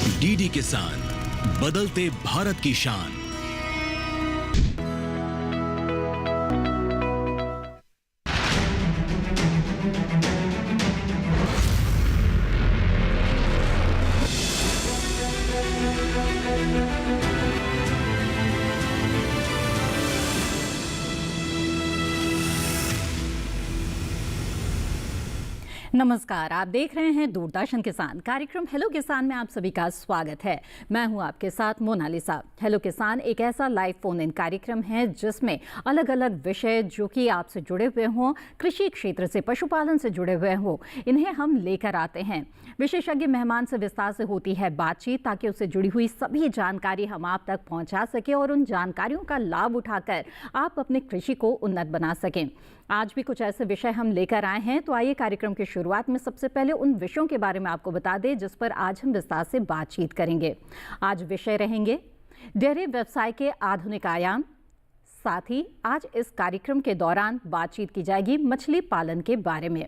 DD किसान, बदलते भारत की शान। नमस्कार, आप देख रहे हैं दूरदर्शन किसान। कार्यक्रम हेलो किसान में आप सभी का स्वागत है। मैं हूं आपके साथ मोनालिसा। हेलो किसान एक ऐसा लाइव फोन इन कार्यक्रम है जिसमें अलग अलग विषय जो कि आपसे जुड़े हुए हों, कृषि क्षेत्र से, पशुपालन से जुड़े हुए हों, इन्हें हम लेकर आते हैं। विशेषज्ञ मेहमान से विस्तार से होती है बातचीत ताकि उससे जुड़ी हुई सभी जानकारी हम आप तक पहुंचा सके और उन जानकारियों का लाभ उठाकर आप अपने कृषि को उन्नत बना सकें। आज भी कुछ ऐसे विषय हम लेकर आए हैं, तो आइए कार्यक्रम की शुरुआत में सबसे पहले उन विषयों के बारे में आपको बता दें जिस पर आज हम विस्तार से बातचीत करेंगे। आज विषय रहेंगे डेयरी व्यवसाय के आधुनिक आयाम। साथ ही आज इस कार्यक्रम के दौरान बातचीत की जाएगी मछली पालन के बारे में।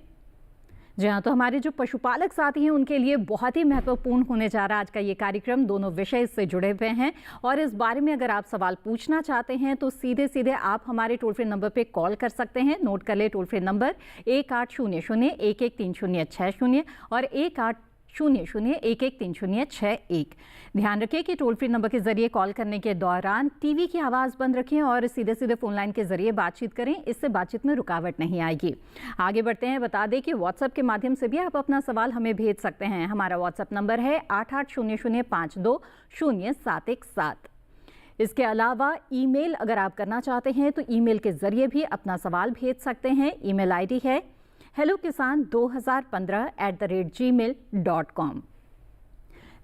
जी हाँ, तो हमारे जो पशुपालक साथी हैं उनके लिए बहुत ही महत्वपूर्ण होने जा रहा है आज का ये कार्यक्रम। दोनों विषय इससे जुड़े हुए हैं और इस बारे में अगर आप सवाल पूछना चाहते हैं तो सीधे सीधे आप हमारे टोल फ्री नंबर पे कॉल कर सकते हैं। नोट कर ले टोल फ्री नंबर 1800-113060 और 1800-113061। ध्यान रखें कि टोल फ्री नंबर के जरिए कॉल करने के दौरान टीवी की आवाज़ बंद रखें और सीधे सीधे फोन लाइन के जरिए बातचीत करें। इससे बातचीत में रुकावट नहीं आएगी। आगे बढ़ते हैं, बता दें कि व्हाट्सएप के माध्यम से भी आप अपना सवाल हमें भेज सकते हैं। हमारा व्हाट्सएप नंबर है 8800520717। इसके अलावा ईमेल अगर आप करना चाहते हैं तो ईमेल के जरिए भी अपना सवाल भेज सकते हैं। ईमेल आईडी है hellokisan2015@gmail.com।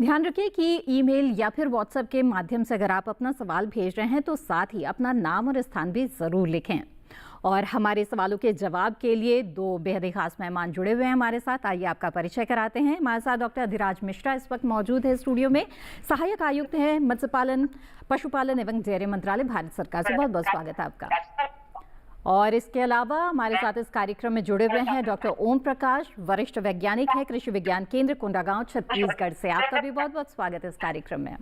ध्यान रखिए कि ईमेल या फिर व्हाट्सएप के माध्यम से अगर आप अपना सवाल भेज रहे हैं तो साथ ही अपना नाम और स्थान भी ज़रूर लिखें। और हमारे सवालों के जवाब के लिए दो बेहद ही खास मेहमान जुड़े हुए हैं हमारे साथ। आइए आपका परिचय कराते हैं। हमारे साथ डॉक्टर अधिराज मिश्रा इस वक्त मौजूद है स्टूडियो में। सहायक आयुक्त हैं मत्स्य पालन, पशुपालन एवं डेयरी मंत्रालय, भारत सरकार से। बहुत बहुत स्वागत है आपका। और इसके अलावा हमारे साथ इस कार्यक्रम में जुड़े हुए हैं डॉक्टर ओम प्रकाश, वरिष्ठ वैज्ञानिक है, कृषि विज्ञान केंद्र कोंडागांव, छत्तीसगढ़ से। आपका भी बहुत बहुत स्वागत है इस कार्यक्रम में।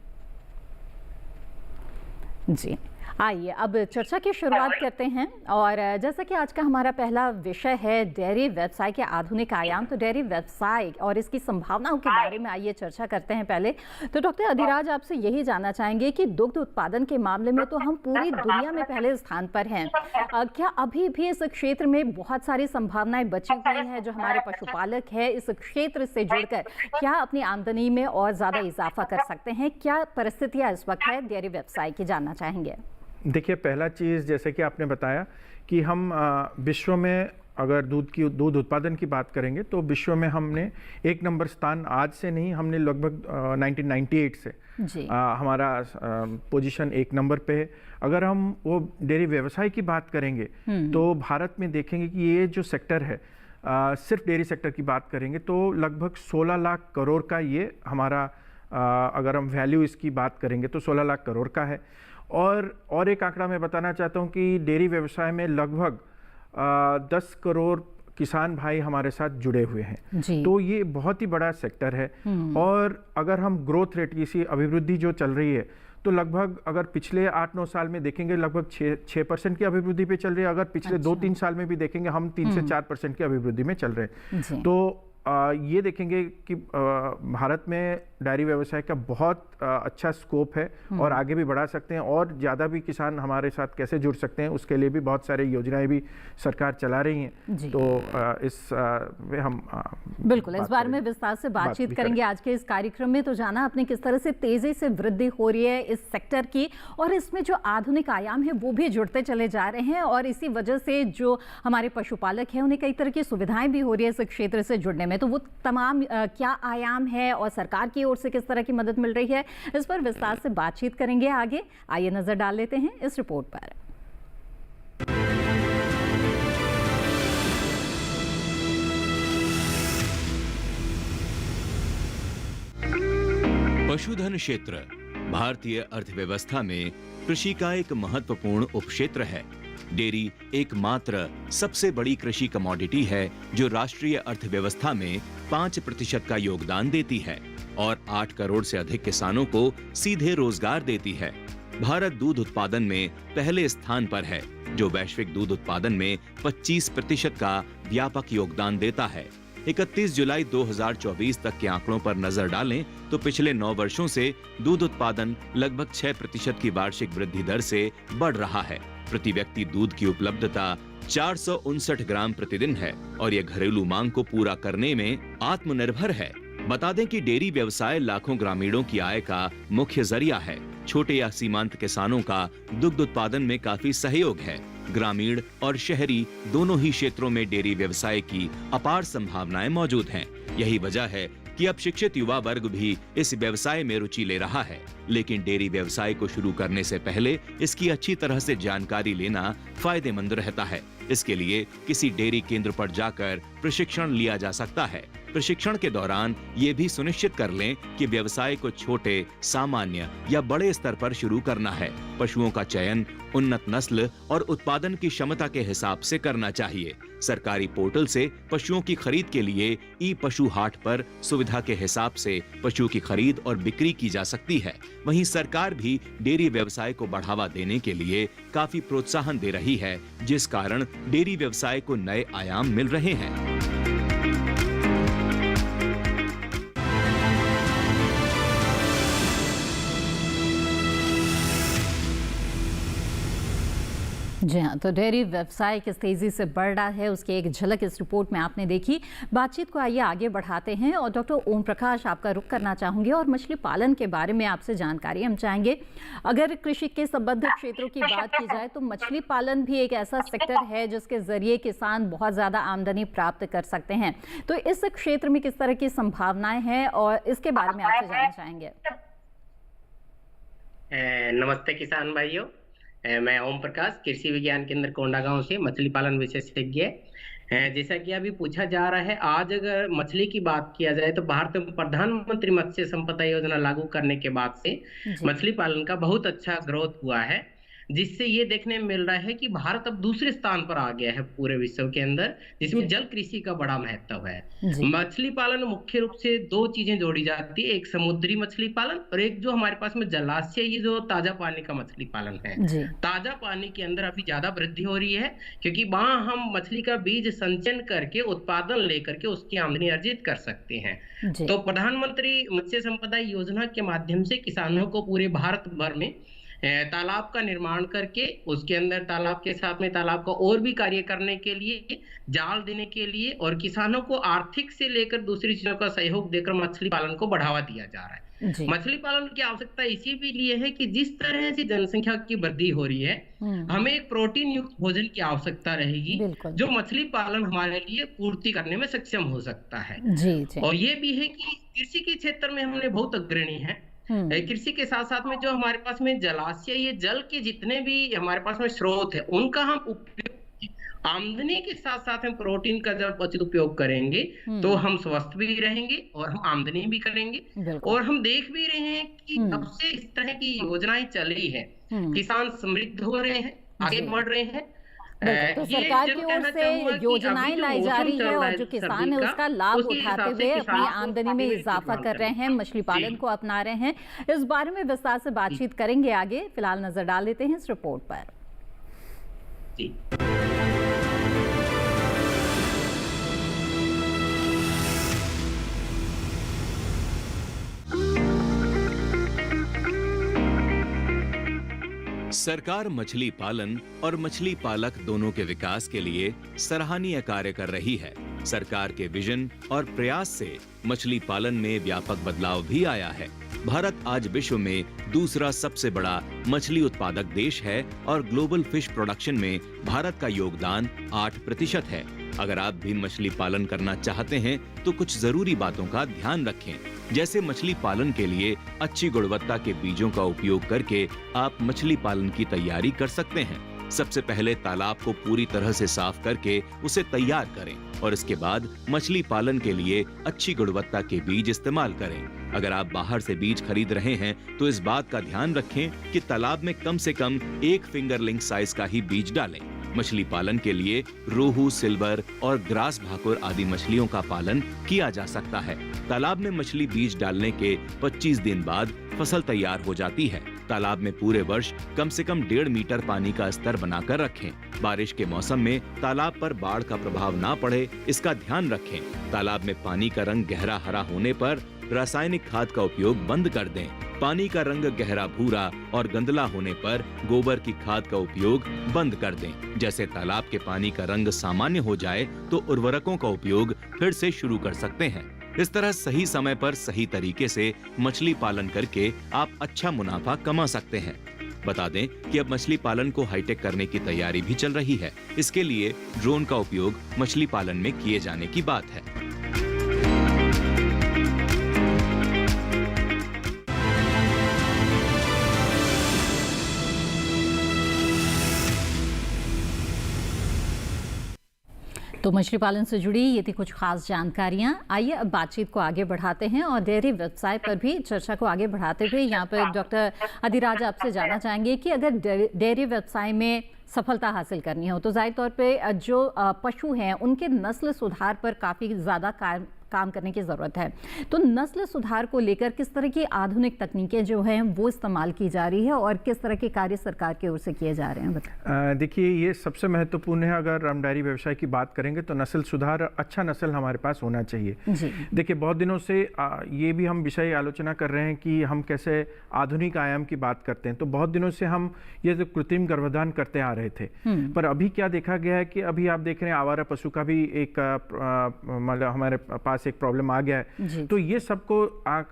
जी, आइए अब चर्चा की शुरुआत करते हैं। और जैसा कि आज का हमारा पहला विषय है डेयरी व्यवसाय के आधुनिक आयाम, तो डेयरी व्यवसाय और इसकी संभावनाओं के बारे में आइए चर्चा करते हैं पहले। तो डॉक्टर अधिराज आपसे यही जानना चाहेंगे कि दुग्ध उत्पादन के मामले में तो हम पूरी दुनिया में पहले स्थान पर हैं। क्या अभी भी इस क्षेत्र में बहुत सारी संभावनाएं बची हुई हैं जो हमारे पशुपालक है इस क्षेत्र से जुड़कर क्या अपनी आमदनी में और ज्यादा इजाफा कर सकते हैं? क्या परिस्थितियां इस वक्त है डेयरी व्यवसाय की, जानना चाहेंगे। देखिए, पहला चीज़ जैसे कि आपने बताया कि हम विश्व में अगर दूध उत्पादन की बात करेंगे तो विश्व में हमने 1 नंबर स्थान आज से नहीं, हमने लगभग 1998 से हमारा पोजीशन 1 नंबर पे है। अगर हम वो डेयरी व्यवसाय की बात करेंगे तो भारत में देखेंगे कि ये जो सेक्टर है, सिर्फ डेयरी सेक्टर की बात करेंगे तो लगभग 16 लाख करोड़ का ये हमारा, अगर हम वैल्यू इसकी बात करेंगे तो 16 लाख करोड़ का है। और एक आंकड़ा मैं बताना चाहता हूँ कि डेयरी व्यवसाय में लगभग 10 करोड़ किसान भाई हमारे साथ जुड़े हुए हैं। तो ये बहुत ही बड़ा सेक्टर है। और अगर हम ग्रोथ रेट, इसी अभिवृद्धि जो चल रही है, तो लगभग अगर पिछले 8-9 साल में देखेंगे लगभग 6% की अभिवृद्धि पे चल रही है। अगर पिछले 2-3 साल में भी देखेंगे हम 3 से 4% की अभिवृद्धि में चल रहे हैं। तो ये देखेंगे कि भारत में डेयरी व्यवसाय का बहुत अच्छा स्कोप है और आगे भी बढ़ा सकते हैं और ज़्यादा भी किसान हमारे साथ कैसे जुड़ सकते हैं उसके लिए भी बहुत सारी योजनाएं भी सरकार चला रही हैं। तो इस में हम बिल्कुल इस बारे में विस्तार से बातचीत करेंगे आज के इस कार्यक्रम में। तो जाना आपने किस तरह से तेजी से वृद्धि हो रही है इस सेक्टर की और इसमें जो आधुनिक आयाम है वो भी जुड़ते चले जा रहे हैं और इसी वजह से जो हमारे पशुपालक हैं उन्हें कई तरह की सुविधाएं भी हो रही है इस क्षेत्र से जुड़ने में। तो वो तमाम क्या आयाम है और सरकार की ओर से किस तरह की मदद मिल रही है, इस पर विस्तार से बातचीत करेंगे आगे। आइए नजर डाल लेते हैं इस रिपोर्ट पर। पशुधन क्षेत्र भारतीय अर्थव्यवस्था में कृषि का एक महत्वपूर्ण उपक्षेत्र है। डेयरी एकमात्र सबसे बड़ी कृषि कमोडिटी है जो राष्ट्रीय अर्थव्यवस्था में 5% का योगदान देती है। और 8 करोड़ से अधिक किसानों को सीधे रोजगार देती है। भारत दूध उत्पादन में पहले स्थान पर है, जो वैश्विक दूध उत्पादन में 25% का व्यापक योगदान देता है। 31 जुलाई 2024 तक के आंकड़ों पर नजर डालें तो पिछले 9 वर्षों से दूध उत्पादन लगभग 6% की वार्षिक वृद्धि दर से बढ़ रहा है। प्रति व्यक्ति दूध की उपलब्धता 459 ग्राम प्रतिदिन है और यह घरेलू मांग को पूरा करने में आत्मनिर्भर है। बता दें कि डेयरी व्यवसाय लाखों ग्रामीणों की आय का मुख्य जरिया है। छोटे या सीमांत किसानों का दुग्ध उत्पादन में काफी सहयोग है। ग्रामीण और शहरी दोनों ही क्षेत्रों में डेयरी व्यवसाय की अपार संभावनाएं मौजूद हैं। यही वजह है कि अब शिक्षित युवा वर्ग भी इस व्यवसाय में रुचि ले रहा है। लेकिन डेयरी व्यवसाय को शुरू करने से पहले इसकी अच्छी तरह से जानकारी लेना फायदेमंद रहता है। इसके लिए किसी डेयरी केंद्र पर जाकर प्रशिक्षण लिया जा सकता है। प्रशिक्षण के दौरान ये भी सुनिश्चित कर लें कि व्यवसाय को छोटे, सामान्य या बड़े स्तर पर शुरू करना है। पशुओं का चयन उन्नत नस्ल और उत्पादन की क्षमता के हिसाब से करना चाहिए। सरकारी पोर्टल से पशुओं की खरीद के लिए ई पशु हाट पर सुविधा के हिसाब से पशु की खरीद और बिक्री की जा सकती है। वहीं सरकार भी डेयरी व्यवसाय को बढ़ावा देने के लिए काफी प्रोत्साहन दे रही है, जिस कारण डेयरी व्यवसाय को नए आयाम मिल रहे हैं। जी हाँ, तो डेयरी व्यवसाय किस तेजी से बढ़ रहा है उसकी एक झलक इस रिपोर्ट में आपने देखी। बातचीत को आइए आगे बढ़ाते हैं और डॉक्टर ओम प्रकाश आपका रुख करना चाहूंगी और मछली पालन के बारे में आपसे जानकारी हम चाहेंगे। अगर कृषि के संबद्ध क्षेत्रों की बात की जाए तो मछली पालन भी एक ऐसा सेक्टर है जिसके जरिए किसान बहुत ज्यादा आमदनी प्राप्त कर सकते हैं। तो इस क्षेत्र में किस तरह की संभावनाएं हैं और इसके बारे में आपसे जानना चाहेंगे। नमस्ते किसान भाइयों, मैं ओम प्रकाश कृषि विज्ञान केंद्र कोंडागांव से मछली पालन विशेषज्ञ। जैसा कि अभी पूछा जा रहा है, आज अगर मछली की बात किया जाए तो भारत में प्रधानमंत्री मत्स्य संपदा योजना लागू करने के बाद से मछली पालन का बहुत अच्छा ग्रोथ हुआ है, जिससे ये देखने में मिल रहा है कि भारत अब दूसरे स्थान पर आ गया है पूरे विश्व के अंदर, जिसमें जल कृषि का बड़ा महत्व है। मछली पालन मुख्य रूप से 2 चीजें जोड़ी जाती है, एक समुद्री मछली पालन और एक जो हमारे पास में जलाशय, ये जो ताजा पानी का मछली पालन है। ताजा पानी के अंदर अभी ज्यादा वृद्धि हो रही है क्योंकि वहां हम मछली का बीज संचयन करके उत्पादन लेकर के उसकी आमदनी अर्जित कर सकते हैं। तो प्रधानमंत्री मत्स्य संपदा योजना के माध्यम से किसानों को पूरे भारत भर में तालाब का निर्माण करके उसके अंदर तालाब के साथ में तालाब का और भी कार्य करने के लिए, जाल देने के लिए और किसानों को आर्थिक से लेकर दूसरी चीजों का सहयोग देकर मछली पालन को बढ़ावा दिया जा रहा है। मछली पालन की आवश्यकता इसी भी लिए है कि जिस तरह से जनसंख्या की वृद्धि हो रही है, हमें एक प्रोटीन युक्त भोजन की आवश्यकता रहेगी जो मछली पालन हमारे लिए पूर्ति करने में सक्षम हो सकता है। और ये भी है कि कृषि के क्षेत्र में हमने बहुत अग्रणी है। कृषि के साथ साथ में जो हमारे पास में जलाशय, ये जल के जितने भी हमारे पास में स्रोत है उनका हम उपयोग, आमदनी के साथ साथ में प्रोटीन का जब उचित उपयोग करेंगे तो हम स्वस्थ भी रहेंगे और हम आमदनी भी करेंगे। और हम देख भी रहे हैं कि तब से इस तरह की योजनाएं चली है, किसान समृद्ध हो रहे हैं, आगे बढ़ रहे हैं। तो सरकार की ओर से योजनाएं लाई जा रही है और जो किसान है उसका लाभ उठाते हुए अपनी आमदनी में इजाफा कर रहे हैं, मछली पालन को अपना रहे हैं। इस बारे में विस्तार से बातचीत करेंगे आगे। फिलहाल नजर डाल लेते हैं इस रिपोर्ट पर। सरकार मछली पालन और मछली पालक दोनों के विकास के लिए सराहनीय कार्य कर रही है। सरकार के विजन और प्रयास से मछली पालन में व्यापक बदलाव भी आया है। भारत आज विश्व में दूसरा सबसे बड़ा मछली उत्पादक देश है और ग्लोबल फिश प्रोडक्शन में भारत का योगदान 8% है। अगर आप भी मछली पालन करना चाहते हैं तो कुछ जरूरी बातों का ध्यान रखें, जैसे मछली पालन के लिए अच्छी गुणवत्ता के बीजों का उपयोग करके आप मछली पालन की तैयारी कर सकते हैं। सबसे पहले तालाब को पूरी तरह से साफ करके उसे तैयार करें और इसके बाद मछली पालन के लिए अच्छी गुणवत्ता के बीज इस्तेमाल करें। अगर आप बाहर से बीज खरीद रहे हैं तो इस बात का ध्यान रखें कि तालाब में कम से कम 1 फिंगरलिंग साइज का ही बीज डालें। मछली पालन के लिए रोहू, सिल्वर और ग्रास भाकुर आदि मछलियों का पालन किया जा सकता है। तालाब में मछली बीज डालने के 25 दिन बाद फसल तैयार हो जाती है। तालाब में पूरे वर्ष कम से कम 1.5 मीटर पानी का स्तर बनाकर रखें। बारिश के मौसम में तालाब पर बाढ़ का प्रभाव ना पड़े, इसका ध्यान रखें। तालाब में पानी का रंग गहरा हरा होने पर रासायनिक खाद का उपयोग बंद कर दें। पानी का रंग गहरा भूरा और गंदला होने पर गोबर की खाद का उपयोग बंद कर दें। जैसे तालाब के पानी का रंग सामान्य हो जाए तो उर्वरकों का उपयोग फिर से शुरू कर सकते हैं। इस तरह सही समय पर सही तरीके से मछली पालन करके आप अच्छा मुनाफा कमा सकते हैं। बता दें कि अब मछली पालन को हाईटेक करने की तैयारी भी चल रही है। इसके लिए ड्रोन का उपयोग मछली पालन में किए जाने की बात है। तो मछली पालन से जुड़ी ये थी कुछ खास जानकारियां। आइए अब बातचीत को आगे बढ़ाते हैं और डेयरी व्यवसाय पर भी चर्चा को आगे बढ़ाते हुए यहाँ पर डॉक्टर अधिराज आपसे जानना चाहेंगे कि अगर डेयरी व्यवसाय में सफलता हासिल करनी हो तो जाहिर तौर पे जो पशु हैं उनके नस्ल सुधार पर काफ़ी ज़्यादा काम करने की ज़रूरत है। तो नस्ल सुधार को लेकर किस तरह की आधुनिक तकनीकें जो हैं वो इस्तेमाल की जा रही है और किस तरह के कार्य सरकार की ओर से किए जा रहे हैं? देखिए, ये सबसे महत्वपूर्ण है। अगर हम डेयरी व्यवसाय की बात करेंगे तो नस्ल सुधार, अच्छा नस्ल हमारे पास होना चाहिए। देखिए, बहुत दिनों से ये भी हम विषय आलोचना कर रहे हैं कि हम कैसे आधुनिक आयाम की बात करते हैं। तो बहुत दिनों से हम ये जो कृत्रिम गर्भाधान करते आ रहे थे, पर अभी क्या देखा गया है कि अभी आप देख रहे हैं आवारा पशु का भी एक मतलब हमारे पास एक प्रॉब्लम आ गया है। तो ये सबको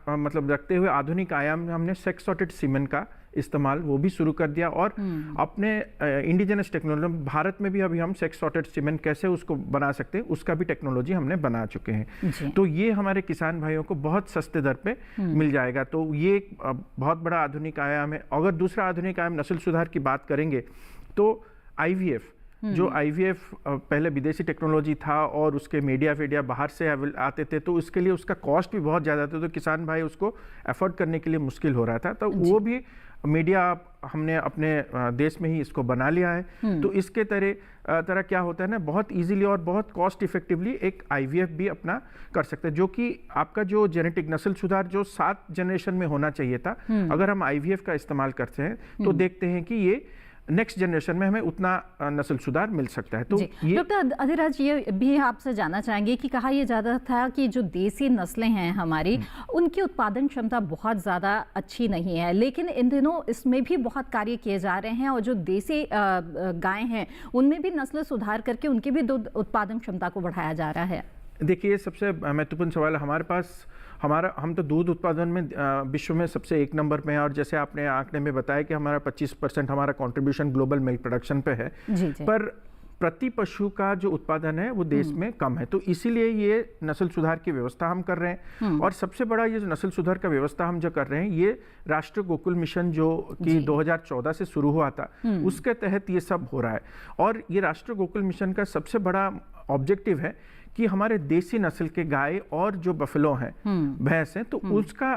मतलब रखते हुए आधुनिक आयाम में हमने सेक्स सॉर्टेड सीमेन का इस्तेमाल वो भी शुरू कर दिया और अपने इंडिजिनस टेक्नोलॉजी भारत में भी अभी हम सेक्स सॉर्टेड सीमेन कैसे उसको बना सकते हैं उसका भी टेक्नोलॉजी हमने बना चुके हैं। तो ये हमारे किसान भाइयों को बहुत सस्ते दर पे मिल जाएगा। तो ये एक बहुत बड़ा आधुनिक आयाम है। अगर दूसरा आधुनिक आयाम नस्ल सुधार की बात करेंगे तो IVF, जो IVF पहले विदेशी टेक्नोलॉजी था और उसके मीडिया बाहर से आते थे, तो उसके लिए उसका कॉस्ट भी बहुत ज़्यादा था। तो किसान भाई उसको अफोर्ड करने के लिए मुश्किल हो रहा था। तो वो भी मीडिया हमने अपने देश में ही इसको बना लिया है। तो इसके तरह क्या होता है ना, बहुत इजीली और बहुत कॉस्ट इफेक्टिवली एक IVF भी अपना कर सकते हैं, जो कि आपका जो जेनेटिक नस्ल सुधार जो 7 जनरेशन में होना चाहिए था, अगर हम IVF का इस्तेमाल करते हैं तो देखते हैं कि ये नेक्स्ट जनरेशन में हमें उतना नस्ल सुधार मिल सकता है। तो ये डॉक्टर अधिराज, ये भी आपसे जानना चाहेंगे कि कहा यह जाता था कि जो देसी नस्लें हैं हमारी, उनकी उत्पादन क्षमता बहुत ज़्यादा अच्छी नहीं है, लेकिन इन दिनों इसमें भी बहुत कार्य किए जा रहे हैं और जो देसी गाय हैं उनमें भी नस्ल सुधार करके उनकी भी दूध उत्पादन क्षमता को बढ़ाया जा रहा है। देखिए, सबसे महत्वपूर्ण सवाल है हमारे पास। हम तो दूध उत्पादन में विश्व में सबसे 1 नंबर पे हैं और जैसे आपने आंकड़े में बताया कि हमारा 25% हमारा कंट्रीब्यूशन ग्लोबल मिल्क प्रोडक्शन पे है। पर प्रति पशु का जो उत्पादन है वो देश में कम है। तो इसीलिए ये नस्ल सुधार की व्यवस्था हम कर रहे हैं। और सबसे बड़ा ये जो नस्ल सुधार का व्यवस्था हम जो कर रहे हैं, ये राष्ट्रीय गोकुल मिशन जो कि 2014 से शुरू हुआ था, उसके तहत ये सब हो रहा है। और ये राष्ट्रीय गोकुल मिशन का सबसे बड़ा ऑब्जेक्टिव है कि हमारे देसी नस्ल के गाय और जो बफेलो हैं, भैंस हैं, तो उसका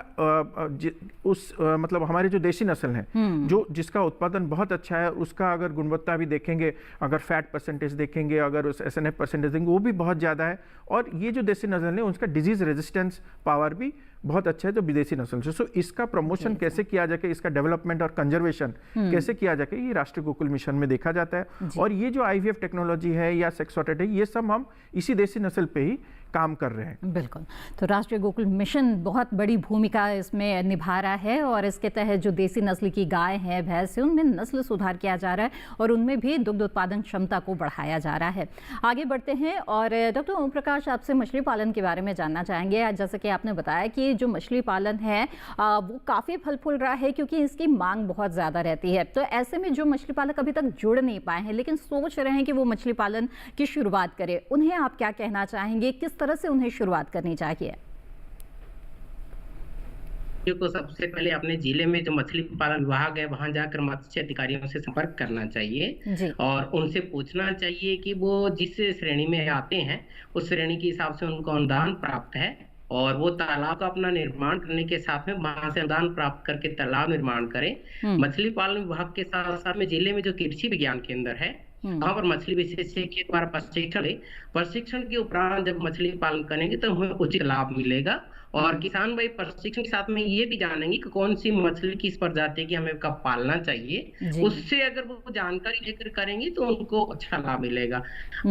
मतलब हमारी जो देसी नस्ल है जो जिसका उत्पादन बहुत अच्छा है, उसका अगर गुणवत्ता भी देखेंगे, अगर फैट परसेंटेज देखेंगे, अगर उस SNF परसेंटेज देखेंगे, वो भी बहुत ज़्यादा है। और ये जो देसी नस्ल है उसका डिजीज रेजिस्टेंस पावर भी बहुत अच्छा है जो विदेशी नस्ल से। सो इसका प्रमोशन कैसे किया जाए, इसका डेवलपमेंट और कंजर्वेशन कैसे किया जाए, ये राष्ट्रीय गोकुल मिशन में देखा जाता है। और ये जो IVF टेक्नोलॉजी है या सेक्स सॉर्टेड है, ये सब हम इसी देसी नस्ल पे ही काम कर रहे हैं। बिल्कुल। तो राष्ट्रीय गोकुल मिशन बहुत बड़ी भूमिका इसमें निभा रहा है और इसके तहत जो देसी नस्ल की गाय है, भैंस है, उनमें नस्ल सुधार किया जा रहा है और उनमें भी दुग्ध उत्पादन क्षमता को बढ़ाया जा रहा है। आगे बढ़ते हैं और डॉक्टर ओम प्रकाश, आपसे मछली पालन के बारे में जानना चाहेंगे। जैसे कि आपने बताया कि जो मछली पालन है वो काफ़ी फल फूल रहा है क्योंकि इसकी मांग बहुत ज़्यादा रहती है। तो ऐसे में जो मछली पालक अभी तक जुड़ नहीं पाए हैं लेकिन सोच रहे हैं कि वो मछली पालन की शुरुआत करें, उन्हें आप क्या कहना चाहेंगे, किस तरह से उन्हें शुरुआत करनी चाहिए? को सबसे पहले अपने जिले में जो मछली पालन विभाग है वहां जाकर मत्स्य अधिकारियों से संपर्क करना चाहिए और उनसे पूछना चाहिए कि वो जिस श्रेणी में आते हैं उस श्रेणी के हिसाब से उनको अनुदान प्राप्त है और वो तालाब का अपना निर्माण करने के साथ में वहां से अनुदान प्राप्त करके तालाब निर्माण करें। मछली पालन विभाग के साथ साथ में जिले में जो कृषि विज्ञान केंद्र है वहां पर मछली विशेषज्ञ के द्वारा प्रशिक्षण के उपरांत जब मछली पालन करेंगे तो हमें उचित लाभ मिलेगा और किसान भाई प्रशिक्षण के साथ में ये भी जानेंगे कि कौन सी मछली किस प्रजाति की हमें कब पालना चाहिए। जी। उससे अगर वो जानकारी लेकर करेंगे तो उनको अच्छा लाभ मिलेगा।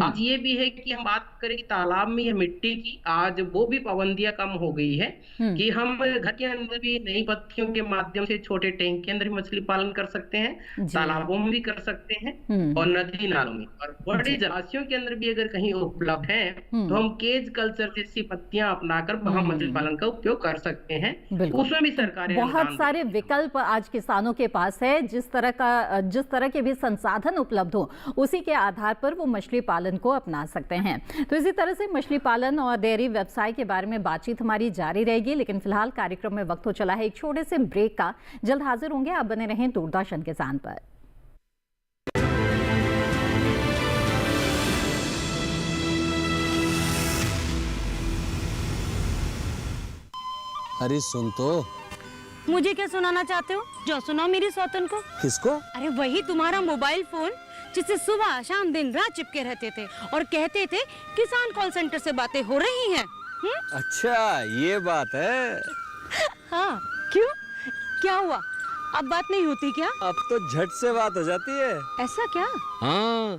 आज ये भी है कि हम बात करें कि तालाब में या मिट्टी की, आज वो भी पाबंदियां कम हो गई है कि हम घर के अंदर भी नई पत्तियों के माध्यम से छोटे टैंक के अंदर भी मछली पालन कर सकते हैं, तालाबों में भी कर सकते हैं और नदी नालों में, और बड़े जलाशयों के अंदर भी अगर कहीं उपलब्ध है तो हम केज कल्चर जैसी पत्तियां अपनाकर वहां मछली पालन का उपयोग कर सकते हैं। उसमें भी सरकार बहुत सारे विकल्प आज किसानों के पास है। जिस तरह के भी संसाधन उपलब्ध हो उसी के आधार पर वो मछली पालन को अपना सकते हैं। तो इसी तरह से मछली पालन और डेयरी व्यवसाय के बारे में बातचीत हमारी जारी रहेगी, लेकिन फिलहाल कार्यक्रम में वक्त हो चला है एक छोटे से ब्रेक का। जल्द हाजिर होंगे, आप बने रहें दूरदर्शन किसान पर। अरे सुन तो। मुझे क्या सुनाना चाहते हो? जो सुनाओ मेरी सौतन को। किसको? अरे वही तुम्हारा मोबाइल फोन जिससे सुबह शाम दिन रात चिपके रहते थे और कहते थे किसान कॉल सेंटर से बातें हो रही हैं। अच्छा ये बात है। हाँ क्यों, क्या हुआ? अब बात नहीं होती क्या? अब तो झट से बात हो जाती है। ऐसा क्या? हाँ,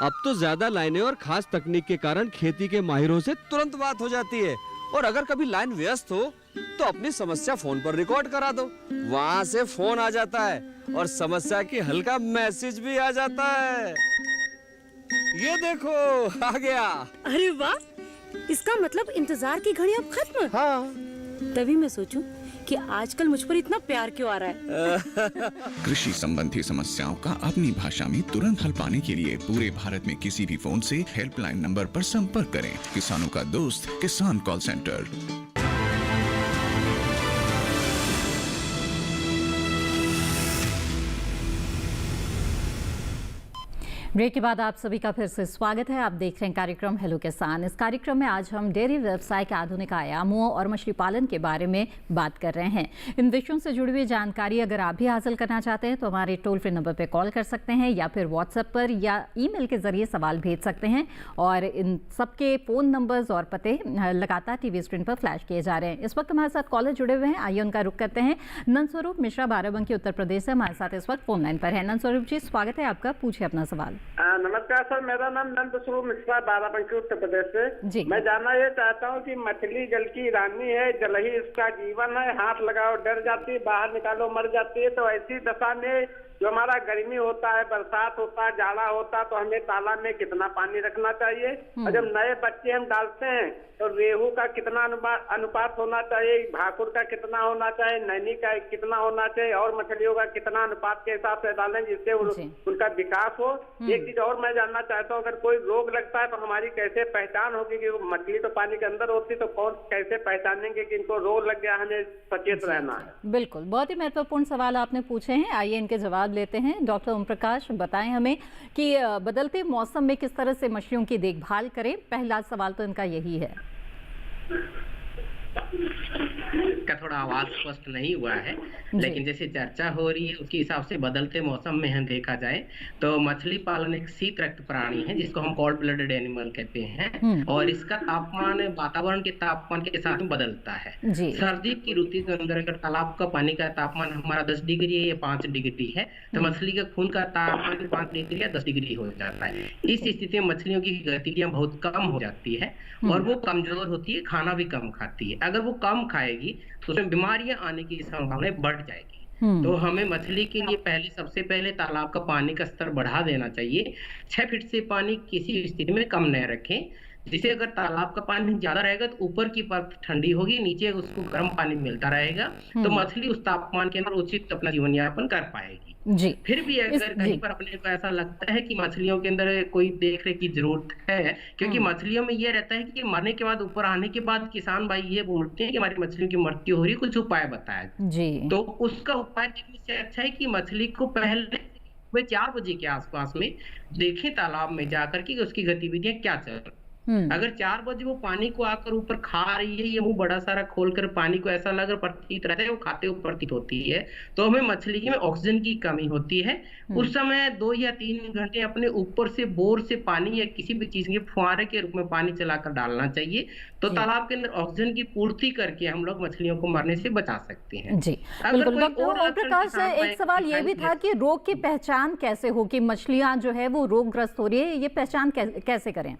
अब तो ज्यादा लाइनें और खास तकनीक के कारण खेती के माहिरों से तुरंत बात हो जाती है। और अगर कभी लाइन व्यस्त हो तो अपनी समस्या फोन पर रिकॉर्ड करा दो, वहाँ से फोन आ जाता है और समस्या की हल का मैसेज भी आ जाता है। ये देखो आ गया। अरे वाह, इसका मतलब इंतजार की घड़ी अब खत्म। हाँ। तभी मैं सोचूं कि आजकल मुझ पर इतना प्यार क्यों आ रहा है। कृषि संबंधी समस्याओं का अपनी भाषा में तुरंत हल पाने के लिए पूरे भारत में किसी भी फोन से हेल्पलाइन नंबर पर संपर्क करें। किसानों का दोस्त किसान कॉल सेंटर। ब्रेक के बाद आप सभी का फिर से स्वागत है। आप देख रहे हैं कार्यक्रम हेलो किसान। इस कार्यक्रम में आज हम डेयरी व्यवसाय के आधुनिक आयामों और मछली पालन के बारे में बात कर रहे हैं। इन विषयों से जुड़ी हुई जानकारी अगर आप भी हासिल करना चाहते हैं तो हमारे टोल फ्री नंबर पर कॉल कर सकते हैं या फिर व्हाट्सएप पर या ईमेल के जरिए सवाल भेज सकते हैं। और इन सबके फ़ोन नंबर्स और पते लगातार टीवी स्क्रीन पर फ्लैश किए जा रहे हैं। इस वक्त हमारे साथ कॉलर जुड़े हुए हैं, आइए उनका रुख करते हैं। नंदस्वरूप मिश्रा बाराबंकी उत्तर प्रदेश से हमारे साथ इस वक्त फोन लाइन पर है। नंदस्वरूप जी स्वागत है आपका, पूछिए अपना सवाल। नमस्कार सर, मेरा नाम नंदस्वरूप मिश्रा बाराबंकी उत्तर प्रदेश से। मैं जानना ये चाहता हूँ कि मछली जल की रानी है, जल ही इसका जीवन है, हाथ लगाओ डर जाती है, बाहर निकालो मर जाती है। तो ऐसी दशा में जो हमारा गर्मी होता है, बरसात होता है, जाड़ा होता है, तो हमें तालाब में कितना पानी रखना चाहिए? और जब नए बच्चे हम डालते हैं तो रेहू का कितना अनुपात होना चाहिए, भाकुर का कितना होना चाहिए, नैनी का कितना होना चाहिए, और मछलियों का कितना अनुपात के हिसाब से डालें जिससे उनका विकास हो? एक चीज और मैं जानना चाहता हूँ, अगर कोई रोग लगता है तो हमारी कैसे पहचान होगी? कि मछली तो पानी के अंदर होती, तो कौन कैसे पहचानेंगे कि इनको रोग लग गया? हमें सचेत रहना है। बिल्कुल, बहुत ही महत्वपूर्ण सवाल आपने पूछे हैं, आइए इनके जवाब लेते हैं। डॉक्टर ओम प्रकाश बताएं हमें कि बदलते मौसम में किस तरह से मछलियों की देखभाल करें। पहला सवाल तो इनका यही है। का थोड़ा आवाज स्पष्ट नहीं हुआ है, लेकिन जैसे चर्चा हो रही है उसके हिसाब से बदलते मौसम में हम देखा जाए तो मछली पालन एक शीत रक्त प्राणी है जिसको हम कोल्ड ब्लडेड एनिमल कहते हैं, और इसका तापमान वातावरण के तापमान के साथ में बदलता है। सर्दी की ऋतु के अंदर अगर तालाब का पानी का तापमान हमारा 10 डिग्री है या 5 डिग्री है तो मछली का खून का तापमान 5 डिग्री या 10 डिग्री हो जाता है। इस स्थिति में मछलियों की गतिविधियां बहुत कम हो जाती है और वो कमजोर होती है, खाना भी कम खाती है। अगर वो कम खाएगी तो उसमें बीमारियां आने की संभावना बढ़ जाएगी। तो हमें मछली के लिए सबसे पहले तालाब का पानी का स्तर बढ़ा देना चाहिए। 6 फीट से पानी किसी स्थिति में कम न रखें, जिसे अगर तालाब का पानी ज्यादा रहेगा तो ऊपर की परत ठंडी होगी, नीचे उसको गर्म पानी मिलता रहेगा, तो मछली उस तापमान के अंदर उचित अपना जीवन यापन कर पाएगी। जी। फिर भी अगर कहीं पर अपने को ऐसा लगता है कि मछलियों के अंदर कोई देख रेख की जरूरत है, क्योंकि मछलियों में ये रहता है कि मरने के बाद ऊपर आने के बाद किसान भाई ये बोलते हैं कि हमारी मछलियों की मृत्यु हो रही है, कुछ उपाय बताया जी। तो उसका उपाय करने से अच्छा है कि मछली को पहले वे 4 बजे के आसपास में देखें तालाब में जाकर के उसकी गतिविधियां क्या चल रही। अगर 4 बजे वो पानी को आकर ऊपर खा रही है, ये मुंह बड़ा सारा खोलकर पानी को ऐसा लग प्रतीत रहता है वो खाते हुए प्रतीत होती है, तो हमें मछली में ऑक्सीजन की कमी होती है। उस समय 2 या 3 घंटे अपने ऊपर से बोर से पानी या किसी भी चीज के फुहारे के रूप में पानी चलाकर डालना चाहिए, तो तालाब के अंदर ऑक्सीजन की पूर्ति करके हम लोग मछलियों को मरने से बचा सकते हैं। जी बिल्कुल। डॉक्टर ओम प्रकाश, एक सवाल ये भी था कि रोग की पहचान कैसे हो कि मछलियां जो है वो रोगग्रस्त हो रही है, ये पहचान कैसे करें?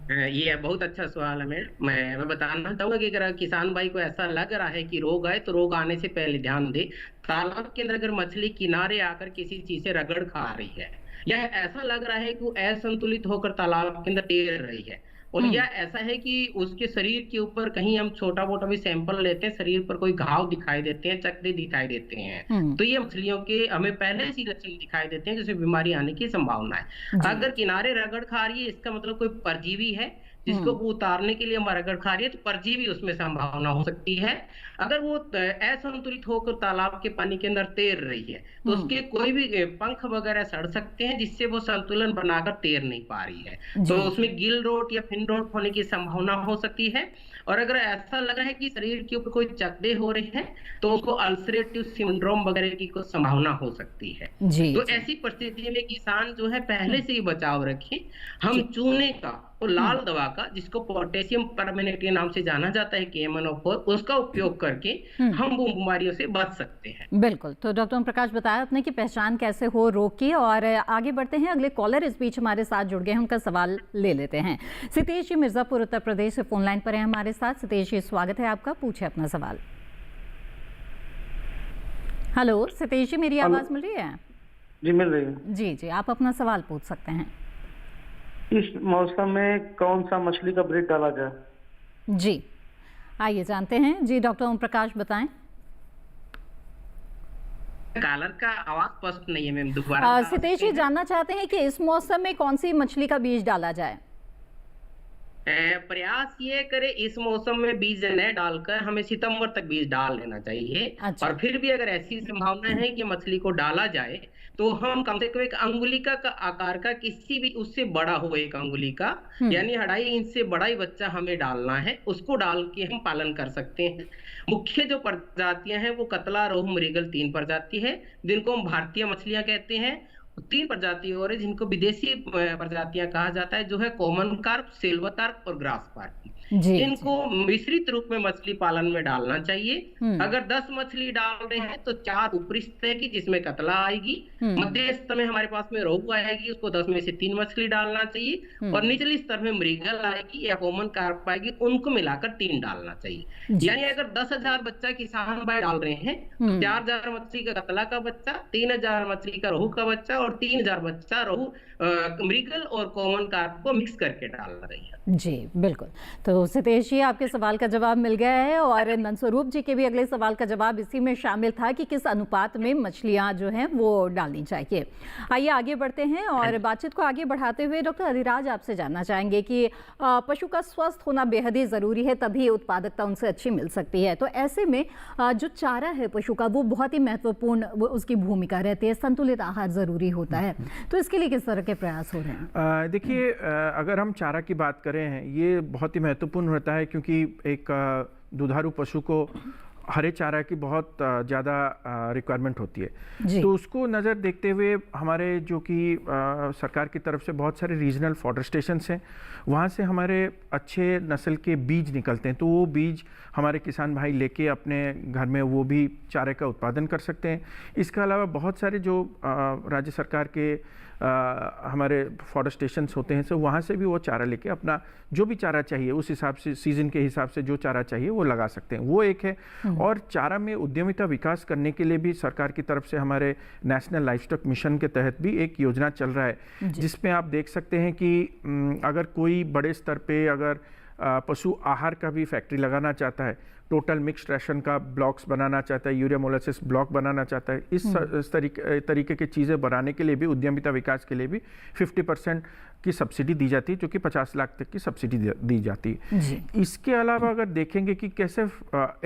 ये बहुत अच्छा सवाल है मैडम। मैं बताना चाहूंगा कि अगर किसान भाई को ऐसा लग रहा है कि रोग आए तो रोग आने से पहले ध्यान दे। तालाब के अंदर अगर मछली किनारे आकर किसी चीज से रगड़ खा रही है, या ऐसा लग रहा है कि वो असंतुलित होकर तालाब के अंदर तैर रही है, और या ऐसा है कि उसके शरीर के ऊपर कहीं हम छोटा मोटा भी सैंपल लेते हैं, शरीर पर कोई घाव दिखाई देते हैं, चकते दिखाई देते हैं, तो ये मछलियों के हमें पहले से लक्षण दिखाई देते हैं जिसमें बीमारी आने की संभावना है। अगर किनारे रगड़ खा रही है, इसका मतलब कोई परजीवी है जिसको वो उतारने के लिए हम रगड़ खा रही है, तो परजीवी उसमें संभावना हो सकती है। अगर वो असंतुलित होकर तालाब के पानी के अंदर तैर रही है, तो उसके कोई भी पंख वगैरह सड़ सकते हैं जिससे वो संतुलन बनाकर तैर नहीं पा रही है, तो उसमें गिल रोट या फिन रोट होने की संभावना हो सकती है। और अगर ऐसा लग रहा है कि शरीर के ऊपर कोई चकदे हो रहे हैं, तो उसको अल्सरेटिव सिंड्रोम वगैरह की कोई संभावना हो सकती है। तो ऐसी परिस्थिति में किसान जो है पहले से ही बचाव रखें। हम चूने का और लाल दवा का, जिसको पोटेशियम परमैंगनेट के नाम से जाना जाता है KMnO4, उसका उपयोग करके हम वो बीमारियों से बच सकते हैं। बिल्कुल। तो डॉक्टर ओम प्रकाश बताया आपने कि पहचान कैसे हो रोग की, और आगे बढ़ते हैं। अगले कॉलर इस बीच हमारे साथ जुड़ गए हैं, उनका सवाल ले लेते हैं। सितेश जी मिर्जापुर उत्तर प्रदेश से फोन लाइन पर है हमारे साथ। सितेश जी स्वागत है आपका, पूछे अपना सवाल। हेलो सितेश जी, मेरी आवाज मिल रही है? जी मिल रही है। जी जी, आप अपना सवाल पूछ सकते हैं। इस मौसम में कौन सा मछली का ब्रीड डाला जाए? जी आइए जानते हैं। जी डॉक्टर ओम प्रकाश बताएं। कॉलर का आवाज स्पष्ट नहीं है मैम, दोबारा। सितेश जी जानना चाहते हैं कि इस मौसम में कौन सी मछली का बीज डाला जाए? प्रयास ये करे इस मौसम में बीज न डालकर हमें सितंबर तक बीज डाल लेना चाहिए। अच्छा। और फिर भी अगर ऐसी संभावना है कि मछली को डाला जाए, तो हम कम से कम 1 अंगुलिका का आकार का किसी भी उससे बड़ा हो 1 अंगुली का, यानी 2.5 इंच से बड़ा ही बच्चा हमें डालना है, उसको डाल के हम पालन कर सकते हैं। मुख्य जो प्रजातियां हैं वो कतला, रोहू, मृगल 3 प्रजाति है, जिनको हम भारतीय मछलियां कहते हैं। 3 प्रजाति और है जिनको विदेशी प्रजातियां कहा जाता है, जो है कॉमन कार्प, सिल्वर कार्प और ग्रास कार्प। इनको मिश्रित रूप में मछली पालन में डालना चाहिए। अगर 10 मछली डाल रहे हैं तो 4 ऊपरी स्तर की, जिसमें कतला आएगी, मध्य स्तर में हमारे पास में रोहू आएगी, उसको 10 में से 3 मछली डालना चाहिए, और निचली स्तर में मृगल आएगी या कॉमन कार्प आएगी, उनको मिलाकर 3 डालना चाहिए। यानी अगर 10,000 बच्चा किसान भाई डाल रहे हैं, 4,000 मछली का कतला का बच्चा, 3,000 मछली का रोहू का बच्चा और 3,000 बच्चा रोहू, मृगल और कॉमन कार्प को मिक्स करके डाल रही है। जी बिल्कुल। तो सितेश जी आपके सवाल का जवाब मिल गया है, और नंदस्वरूप जी के भी अगले सवाल का जवाब इसी में शामिल था कि किस अनुपात में मछलियां जो हैं वो डालनी चाहिए। आइए आगे बढ़ते हैं और बातचीत को आगे बढ़ाते हुए डॉक्टर अधिराज आपसे जानना चाहेंगे कि पशु का स्वस्थ होना बेहद ही ज़रूरी है, तभी उत्पादकता उनसे अच्छी मिल सकती है। तो ऐसे में जो चारा है पशु का वो बहुत ही महत्वपूर्ण उसकी भूमिका रहती है, संतुलित आहार ज़रूरी होता है, तो इसके लिए किस तरह के प्रयास हो रहे हैं? देखिए, अगर हम चारा की बात करें हैं, ये बहुत ही महत्वपूर्ण होता है, क्योंकि एक दुधारू पशु को हरे चारा की बहुत ज़्यादा रिक्वायरमेंट होती है। तो उसको नज़र देखते हुए हमारे जो कि सरकार की तरफ से बहुत सारे रीजनल फॉडर स्टेशंस हैं, वहाँ से हमारे अच्छे नस्ल के बीज निकलते हैं, तो वो बीज हमारे किसान भाई लेके अपने घर में वो भी चारे का उत्पादन कर सकते हैं। इसके अलावा बहुत सारे जो राज्य सरकार के हमारे फॉडर स्टेशंस होते हैं, तो वहाँ से भी वो चारा लेके अपना जो भी चारा चाहिए उस हिसाब से, सीजन के हिसाब से जो चारा चाहिए वो लगा सकते हैं। वो एक है। और चारा में उद्यमिता विकास करने के लिए भी सरकार की तरफ से हमारे नेशनल लाइवस्टॉक मिशन के तहत भी एक योजना चल रहा है, जिसमें आप देख सकते हैं कि अगर कोई बड़े स्तर पे अगर पशु आहार का भी फैक्ट्री लगाना चाहता है, टोटल मिक्स्ड राशन का ब्लॉक्स बनाना चाहता है, यूरिया मोलासिस ब्लॉक बनाना चाहता है, इस तरीके की चीज़ें बनाने के लिए भी, उद्यमिता विकास के लिए भी 50% की सब्सिडी दी जाती है, जो कि 50 लाख तक की सब्सिडी दी जाती है। इसके अलावा अगर देखेंगे कि कैसे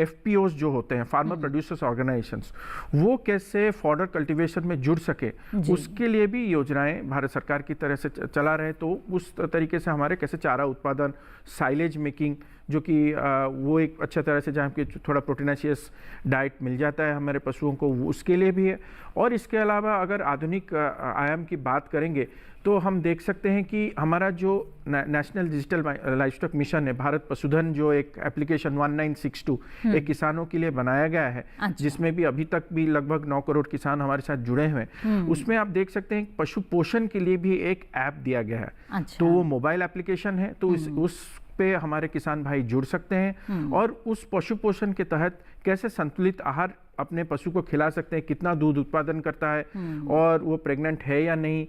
FPOs जो होते हैं, फार्मर प्रोड्यूसर्स ऑर्गेनाइजेशंस, वो कैसे फॉडर कल्टीवेशन में जुड़ सके, उसके लिए भी योजनाएं भारत सरकार की तरह से चला रहे। तो उस तरीके से हमारे कैसे चारा उत्पादन, साइलेज मेकिंग, जो कि वो एक अच्छा तरह से जहाँ पे थोड़ा प्रोटीनाशियस डाइट मिल जाता है हमारे पशुओं को, उसके लिए भी है। और इसके अलावा अगर आधुनिक आयाम की बात करेंगे तो हम देख सकते हैं कि हमारा जो नेशनल डिजिटल लाइवस्टॉक मिशन है, भारत पशुधन, जो एक एप्लीकेशन 1962 एक किसानों के लिए बनाया गया है, जिसमें भी अभी तक भी लगभग 9 करोड़ किसान हमारे साथ जुड़े हुए हैं। उसमें आप देख सकते हैं पशु पोषण के लिए भी एक ऐप दिया गया है। तो वो मोबाइल एप्लीकेशन है, तो उस पे हमारे किसान भाई जुड़ सकते हैं और उस पशु पोषण के तहत कैसे संतुलित आहार अपने पशु को खिला सकते हैं, कितना दूध उत्पादन करता है और वो प्रेग्नेंट है या नहीं,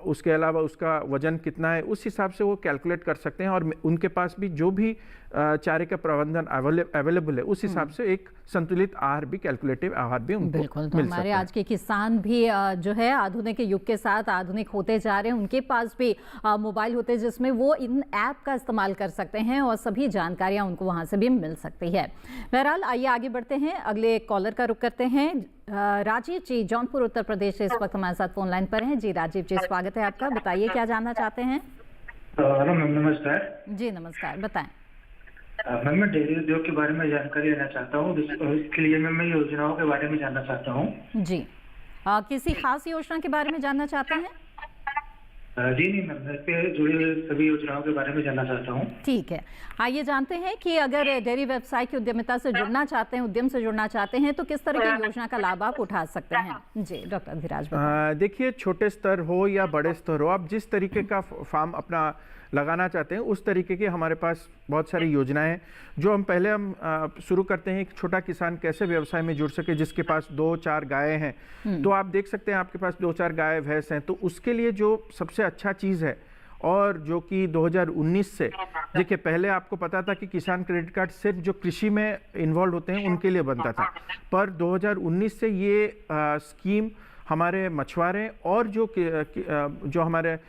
उसके अलावा उसका वजन कितना है, उस हिसाब से वो कैलकुलेट कर सकते हैं। और उनके पास भी जो भी चारे का प्रबंधन अवेलेबल है, उस हिसाब से एक संतुलित आहार भी, कैलकुलेटिव आहार भी उनको बिल्कुल। तो हमारे आज के किसान भी जो है आधुनिक युग के साथ आधुनिक होते जा रहे हैं, उनके पास भी मोबाइल होते हैं जिसमें वो इन ऐप का इस्तेमाल कर सकते हैं और सभी जानकारियां उनको वहां से भी मिल सकती है। बहरहाल आइए आगे बढ़ते हैं, अगले कॉलर का रुख करते हैं। राजीव जी जौनपुर उत्तर प्रदेश से इस वक्त हमारे साथ फोन लाइन पर हैं। जी राजीव जी, स्वागत है आपका, बताइए क्या जानना चाहते हैं। हेलो मैम, नमस्कार। जी नमस्कार, बताएं। मैम मैं डेयरी उद्योग के बारे में जानकारी लेना चाहता हूँ, इसके लिए मैं योजनाओं के बारे में जानना चाहता हूँ। जी किसी खास योजना के बारे में जानना चाहते हैं? जी नहीं मैम, इस पे जुड़ी हुई सभी योजनाओं के बारे में जानना चाहता हूँ। ठीक है, आइए जानते हैं कि अगर डेयरी व्यवसाय की उद्यमिता से जुड़ना चाहते हैं, उद्यम से जुड़ना चाहते हैं, तो किस तरह की योजना का लाभ आप उठा सकते हैं। जी डॉक्टर धीराज, देखिए, छोटे स्तर हो या बड़े स्तर हो, आप जिस तरीके का फार्म अपना लगाना चाहते हैं उस तरीके की हमारे पास बहुत सारी योजनाएं हैं। जो हम शुरू करते हैं, एक छोटा किसान कैसे व्यवसाय में जुड़ सके, जिसके पास 2-4 गायें हैं, तो आप देख सकते हैं आपके पास 2-4 गाय भैंस हैं, तो उसके लिए जो सबसे अच्छा चीज़ है, और जो कि 2019 से, देखिए पहले आपको पता था कि किसान क्रेडिट कार्ड सिर्फ जो कृषि में इन्वॉल्व होते हैं उनके लिए बनता था, पर 2019 से ये स्कीम हमारे मछुआरे और जो हमारे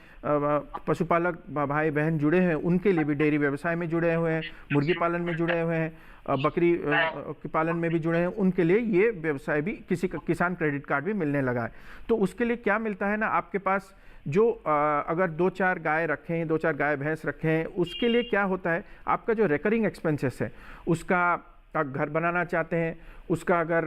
पशुपालक भाई बहन जुड़े हैं उनके लिए भी, डेयरी व्यवसाय में जुड़े हुए हैं, मुर्गी पालन में जुड़े हुए हैं, बकरी के पालन में भी जुड़े हैं, उनके लिए ये व्यवसाय भी, किसान क्रेडिट कार्ड भी मिलने लगा है। तो उसके लिए क्या मिलता है ना, आपके पास जो अगर 2-4 गाय रखें, 2-4 गाय भैंस रखें, उसके लिए क्या होता है, आपका जो रिकरिंग एक्सपेंसेस है, उसका घर बनाना चाहते हैं, उसका अगर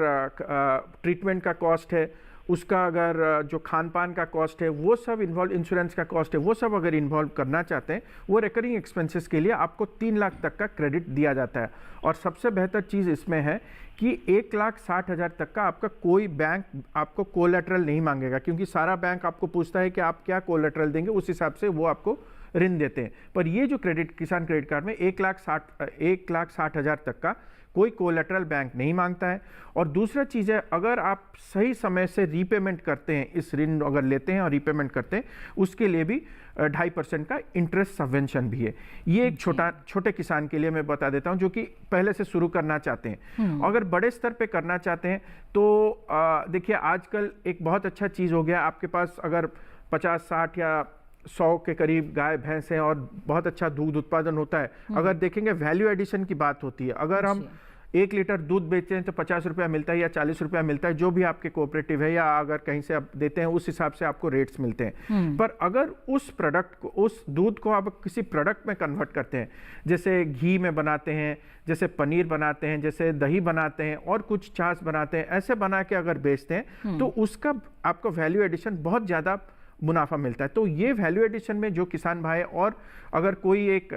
ट्रीटमेंट का कॉस्ट है, उसका अगर जो खान पान का कॉस्ट है, वो सब इन्वॉल्व, इंश्योरेंस का कॉस्ट है, वो सब अगर इन्वॉल्व करना चाहते हैं, वो रिकरिंग एक्सपेंसेस के लिए आपको 3 लाख तक का क्रेडिट दिया जाता है। और सबसे बेहतर चीज़ इसमें है कि 1,60,000 तक का आपका कोई बैंक आपको कोलैटरल नहीं मांगेगा, क्योंकि सारा बैंक आपको पूछता है कि आप क्या कोलैटरल देंगे, उस हिसाब से वो आपको ऋण देते हैं। पर ये जो किसान क्रेडिट कार्ड में 1,60,000 तक का कोई कोलैटरल बैंक नहीं मांगता है। और दूसरा चीज़ है, अगर आप सही समय से रीपेमेंट करते हैं, इस ऋण अगर लेते हैं और रीपेमेंट करते हैं, उसके लिए भी 2.5% का इंटरेस्ट सबवेंशन भी है। ये एक छोटे किसान के लिए मैं बता देता हूं, जो कि पहले से शुरू करना चाहते हैं। अगर बड़े स्तर पे करना चाहते हैं तो देखिए, आजकल एक बहुत अच्छा चीज़ हो गया, आपके पास अगर 50, 60 या 100 के करीब गाय भैंस हैं और बहुत अच्छा दूध उत्पादन होता है। अगर देखेंगे, वैल्यू एडिशन की बात होती है, अगर हम 1 लीटर दूध बेचते हैं तो 50 रुपया मिलता है या 40 रुपया मिलता है, जो भी आपके कोऑपरेटिव है या अगर कहीं से आप देते हैं, उस हिसाब से आपको रेट्स मिलते हैं। पर अगर उस प्रोडक्ट को, उस दूध को आप किसी प्रोडक्ट में कन्वर्ट करते हैं, जैसे घी में बनाते हैं, जैसे पनीर बनाते हैं, जैसे दही बनाते हैं और कुछ छाछ बनाते हैं, ऐसे बना के अगर बेचते हैं तो उसका आपको वैल्यू एडिशन बहुत ज़्यादा मुनाफा मिलता है। तो ये वैल्यू एडिशन में जो किसान भाई, और अगर कोई एक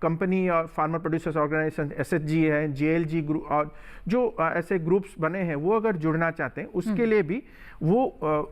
कंपनी और फार्मर प्रोड्यूसर्स ऑर्गेनाइजेशन, SHG है, JLG ग्रुप, और जो ऐसे ग्रुप्स बने हैं, वो अगर जुड़ना चाहते हैं, उसके लिए भी वो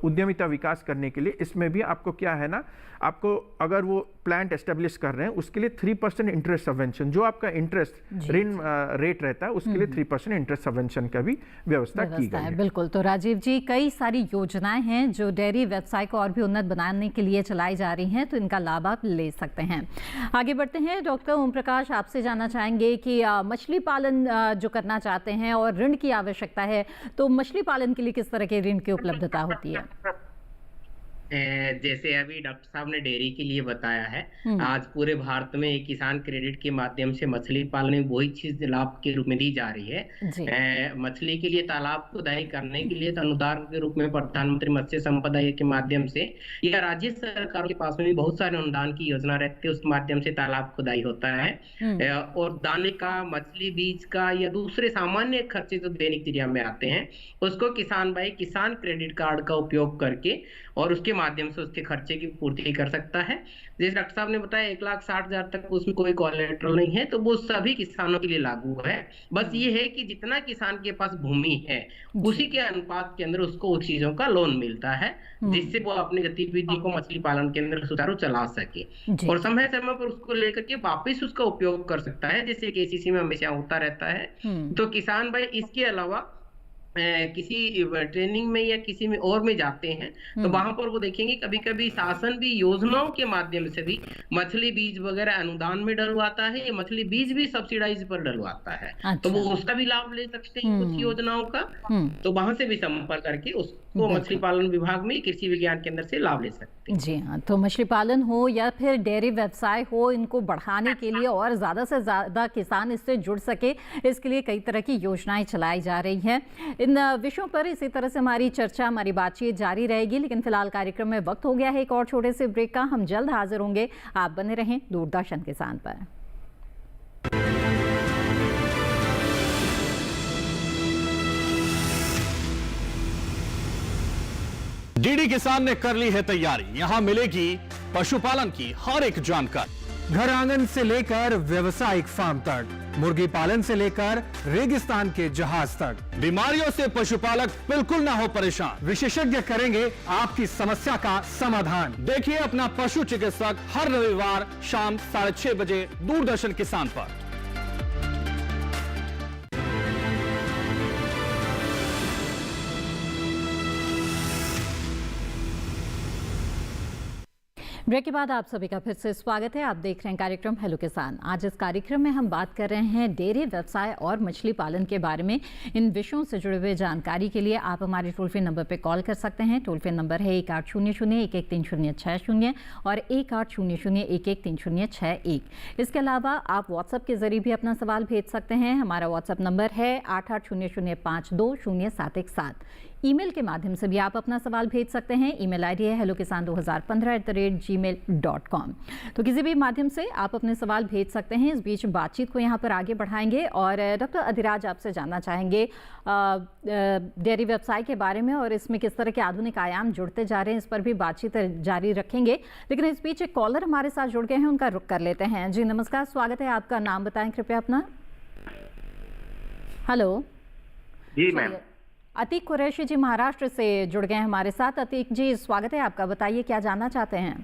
उद्यमिता विकास करने के लिए इसमें भी आपको क्या है ना, आपको अगर वो प्लांट एस्टेब्लिश कर रहे हैं, उसके लिए 3% इंटरेस्ट सबवेंशन, जो आपका इंटरेस्ट ऋण रेट रहता है, उसके लिए 3% इंटरेस्ट सबवेंशन का भी व्यवस्था की गई है। बिल्कुल। तो राजीव जी, कई सारी योजनाएं हैं जो डेयरी व्यवसाय को और भी उन्नत कीमत बनाने के लिए चलाई जा रही हैं, तो इनका लाभ आप ले सकते हैं। आगे बढ़ते हैं, डॉक्टर ओम प्रकाश, आपसे जानना चाहेंगे कि मछली पालन जो करना चाहते हैं और ऋण की आवश्यकता है, तो मछली पालन के लिए किस तरह के ऋण की उपलब्धता होती है? जैसे अभी डॉक्टर साहब ने डेयरी के लिए बताया है, आज पूरे भारत में एक किसान क्रेडिट के माध्यम से मछली पालन में वही चीज लाभ के रूप में दी जा रही है। मछली के लिए तालाब खुदाई करने के लिए अनुदान के रूप में प्रधानमंत्री मत्स्य संपदा के माध्यम से या राज्य सरकारों के पास में भी बहुत सारे अनुदान की योजना रहती है, उस माध्यम से तालाब खुदाई होता है। और दाने का, मछली बीज का या दूसरे सामान्य खर्चे जो दैनिक क्रिया में आते हैं, उसको किसान भाई किसान क्रेडिट कार्ड का उपयोग करके और उसके माध्यम से उसके खर्चे की पूर्ति कर सकता है। जैसे डॉक्टर साहब ने बताया 1,60,000 तक उसमें कोई कोलेट्रल नहीं है, तो वो सभी किसानों के लिए लागू है। बस ये है कि जितना किसान के पास भूमि है उसी के अनुपात के अंदर उसको उस चीजों का लोन मिलता है, जिससे वो अपनी गतिविधि को मछली पालन के अंदर सुचारू चला सके और समय समय पर उसको लेकर के वापिस उसका उपयोग कर सकता है, जैसे केसीसी में हमेशा होता रहता है। तो किसान भाई इसके अलावा किसी ट्रेनिंग में या किसी में और में जाते हैं तो वहां पर वो देखेंगे कभी कभी शासन भी योजनाओं के माध्यम से भी मछली बीज वगैरह अनुदान में डलवाता है, या मछली बीज भी सब्सिडाइज पर डलवाता है। अच्छा। तो वो उसका भी लाभ ले सकते हैं कुछ योजनाओं का, तो वहां से भी संपर्क करके उसको मछली पालन विभाग में कृषि विज्ञान केंद्र से लाभ ले सकते हैं। जी हाँ, तो मछली पालन हो या फिर डेयरी व्यवसाय हो, इनको बढ़ाने के लिए और ज्यादा से ज्यादा किसान इससे जुड़ सके, इसके लिए कई तरह की योजनाएं चलाई जा रही हैं। इन विषयों पर इसी तरह से हमारी चर्चा, हमारी बातचीत जारी रहेगी, लेकिन फिलहाल कार्यक्रम में वक्त हो गया है एक और छोटे से ब्रेक का। हम जल्द हाजिर होंगे, आप बने रहें दूरदर्शन किसान पर। डीडी किसान ने कर ली है तैयारी, यहां मिलेगी पशुपालन की हर एक जानकारी, घर आंगन से लेकर व्यवसायिक फार्म तक, मुर्गी पालन से लेकर रेगिस्तान के जहाज तक। बीमारियों से पशुपालक बिल्कुल ना हो परेशान, विशेषज्ञ करेंगे आपकी समस्या का समाधान। देखिए अपना पशु चिकित्सक हर रविवार शाम 6:30 बजे दूरदर्शन किसान पर। ब्रेक के बाद आप सभी का फिर से स्वागत है। आप देख रहे हैं कार्यक्रम हेलो किसान। आज इस कार्यक्रम में हम बात कर रहे हैं डेयरी व्यवसाय और मछली पालन के बारे में। इन विषयों से जुड़े हुए जानकारी के लिए आप हमारे टोल फ्री नंबर पर कॉल कर सकते हैं। टोल फ्री नंबर है 1800-113060 और 1800-113061। इसके अलावा आप व्हाट्सएप के जरिए भी अपना सवाल भेज सकते हैं। हमारा व्हाट्सएप नंबर है 8800520717। ईमेल के माध्यम से भी आप अपना सवाल भेज सकते हैं। ईमेल आईडी है hellokisan2015@gmail.com। तो किसी भी माध्यम से आप अपने सवाल भेज सकते हैं। इस बीच बातचीत को यहाँ पर आगे बढ़ाएंगे और डॉक्टर अधिराज आपसे जानना चाहेंगे डेयरी व्यवसाय के बारे में और इसमें किस तरह के आधुनिक आयाम जुड़ते जा रहे हैं, इस पर भी बातचीत जारी रखेंगे। लेकिन इस बीच एक कॉलर हमारे साथ जुड़ गए हैं, उनका रुख कर लेते हैं। जी नमस्कार, स्वागत है आपका। नाम बताएं कृपया अपना। हेलो जी मैम। अतीक कुरैशी जी महाराष्ट्र से जुड़ गए हैं हमारे साथ। अतीक जी स्वागत है आपका, बताइए क्या जानना चाहते हैं।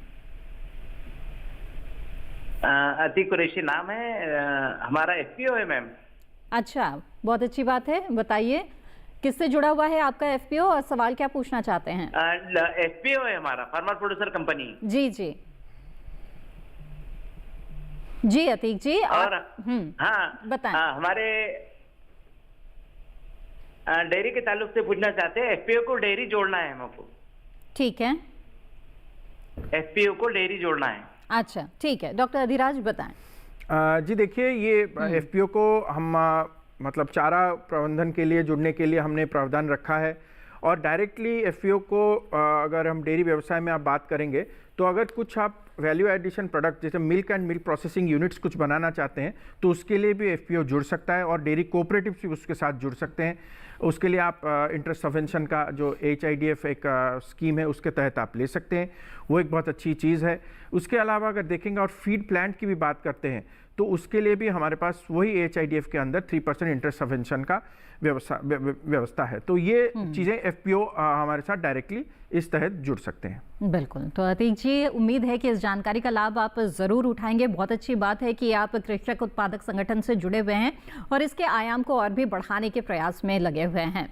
अतीक कुरैशी नाम है, हमारा एफपीओ है मैम। अच्छा, बहुत अच्छी बात है। बताइए किससे जुड़ा हुआ है आपका एफपीओ और सवाल क्या पूछना चाहते हैं। एफपीओ है हमारा, फार्मर प्रोड्यूसर कंपनी। जी जी जी अतीक जी। और हाँ बताएं। हमारे डेयरी के ताल्लुक से पूछना चाहते हैं, एफपीओ को डेयरी जोड़ना है हमको। ठीक है, एफपीओ को डेयरी जोड़ना है। अच्छा ठीक है, डॉक्टर अधिराज बताएं। जी देखिए, ये एफपीओ को हम मतलब चारा प्रबंधन के लिए जुड़ने के लिए हमने प्रावधान रखा है और डायरेक्टली एफपीओ को अगर हम डेयरी व्यवसाय में आप बात करेंगे तो अगर कुछ आप वैल्यू एडिशन प्रोडक्ट जैसे milk and milk processing units कुछ बनाना चाहते हैं तो उसके लिए भी एफपीओ जुड़ सकता है और डेयरी कोऑपरेटिव्स भी उसके साथ जुड़ सकते हैं। उसके लिए आप इंटरेस्ट सबवेंशन का जो HIDF एक स्कीम है उसके तहत आप ले सकते हैं, वो एक बहुत अच्छी चीज़ है। उसके अलावा अगर देखेंगे और फीड प्लांट की भी बात करते हैं तो उसके लिए भी हमारे पास वही HIDF के अंदर 3% इंटरेस्ट सबवेंशन का व्यवस्था है। तो ये चीज़ें एफपीओ हमारे साथ डायरेक्टली इस तहत जुड़ सकते हैं। बिल्कुल। तो अतीक जी, उम्मीद है कि इस जानकारी का लाभ आप ज़रूर उठाएंगे। बहुत अच्छी बात है कि आप कृषक उत्पादक संगठन से जुड़े हुए हैं और इसके आयाम को और भी बढ़ाने के प्रयास में लगे हुए हैं।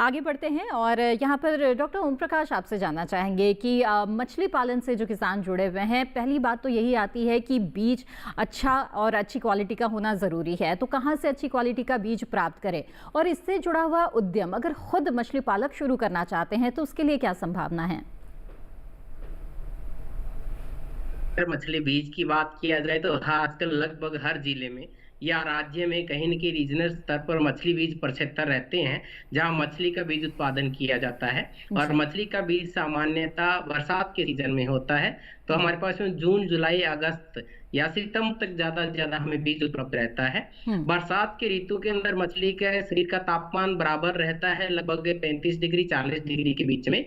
आगे बढ़ते हैं और यहाँ पर डॉक्टर ओम प्रकाश आपसे जानना चाहेंगे कि मछली पालन से जो किसान जुड़े हुए हैं, पहली बात तो यही आती है कि बीज अच्छा और अच्छी क्वालिटी का होना ज़रूरी है। तो कहाँ से अच्छी क्वालिटी का बीज प्राप्त करें, और इससे जुड़ा हुआ उद्यम अगर खुद मछली पालक शुरू करना चाहते हैं तो उसके लिए क्या संभावना है? अगर मछली बीज की बात किया जाए तो हाँ, आजकल लगभग हर जिले में या राज्य में कहीं न कहीं रीजनल स्तर पर मछली बीज प्रक्षेत्र रहते हैं जहां मछली का बीज उत्पादन किया जाता है। और मछली का बीज सामान्यतः बरसात के सीजन में होता है। तो हमारे पास में जून, जुलाई, अगस्त या सितंबर तक ज्यादा से ज्यादा हमें बीज उपलब्ध रहता है। बरसात के ऋतु के अंदर मछली के शरीर का तापमान बराबर रहता है, लगभग 35 डिग्री 40 डिग्री के बीच में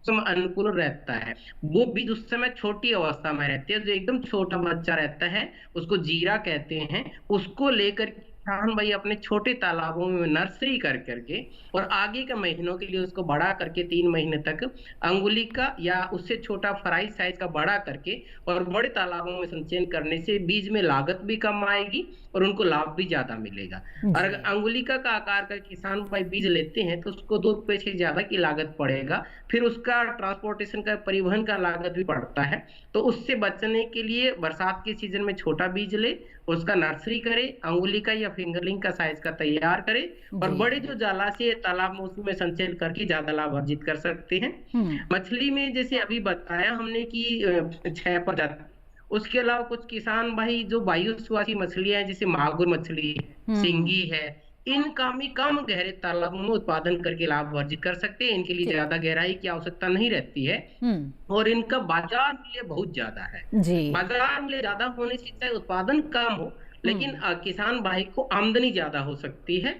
अनुकूल रहता है। वो बीज उस समय छोटी अवस्था में रहती है, जो एकदम छोटा बच्चा रहता है, उसको जीरा कहते हैं। उसको लेकर किसान भाई अपने छोटे तालाबों में नर्सरी कर करके और आगे के महीनों के लिए उसको बड़ा करके 3 महीने तक अंगुली का या उससे छोटा फ्राई साइज का बड़ा करके और बड़े तालाबों में संचयन करने से बीज में लागत भी कम आएगी और उनको लाभ भी ज्यादा मिलेगा। और अगर अंगुलिका का आकार का किसान भाई बीज लेते हैं तो उसको 2 रुपए से ज्यादा की लागत पड़ेगा, फिर उसका ट्रांसपोर्टेशन का, परिवहन का लागत भी पड़ता है। तो उससे बचने के लिए बरसात के सीजन में छोटा बीज ले, उसका नर्सरी करे, अंगुलिका या फिंगरलिंग का साइज का तैयार करे और बड़े जो जलाशय तालाब में उसमें संचयन करके ज्यादा लाभ अर्जित कर सकते हैं। मछली में जैसे अभी बताया हमने कि 6 प्रजाति, उसके अलावा कुछ किसान भाई जो वायुस्वासी मछलियां हैं जैसे मागुर मछली, सिंगी है, इनका भी कम गहरे तालाबों में उत्पादन करके लाभ अर्जित कर सकते हैं। इनके लिए ज्यादा गहराई की आवश्यकता नहीं रहती है और इनका बाजार मूल्य बहुत ज्यादा है। बाजार मूल्य ज्यादा होने से चाहे उत्पादन कम हो, लेकिन किसान भाई को आमदनी ज्यादा हो सकती है।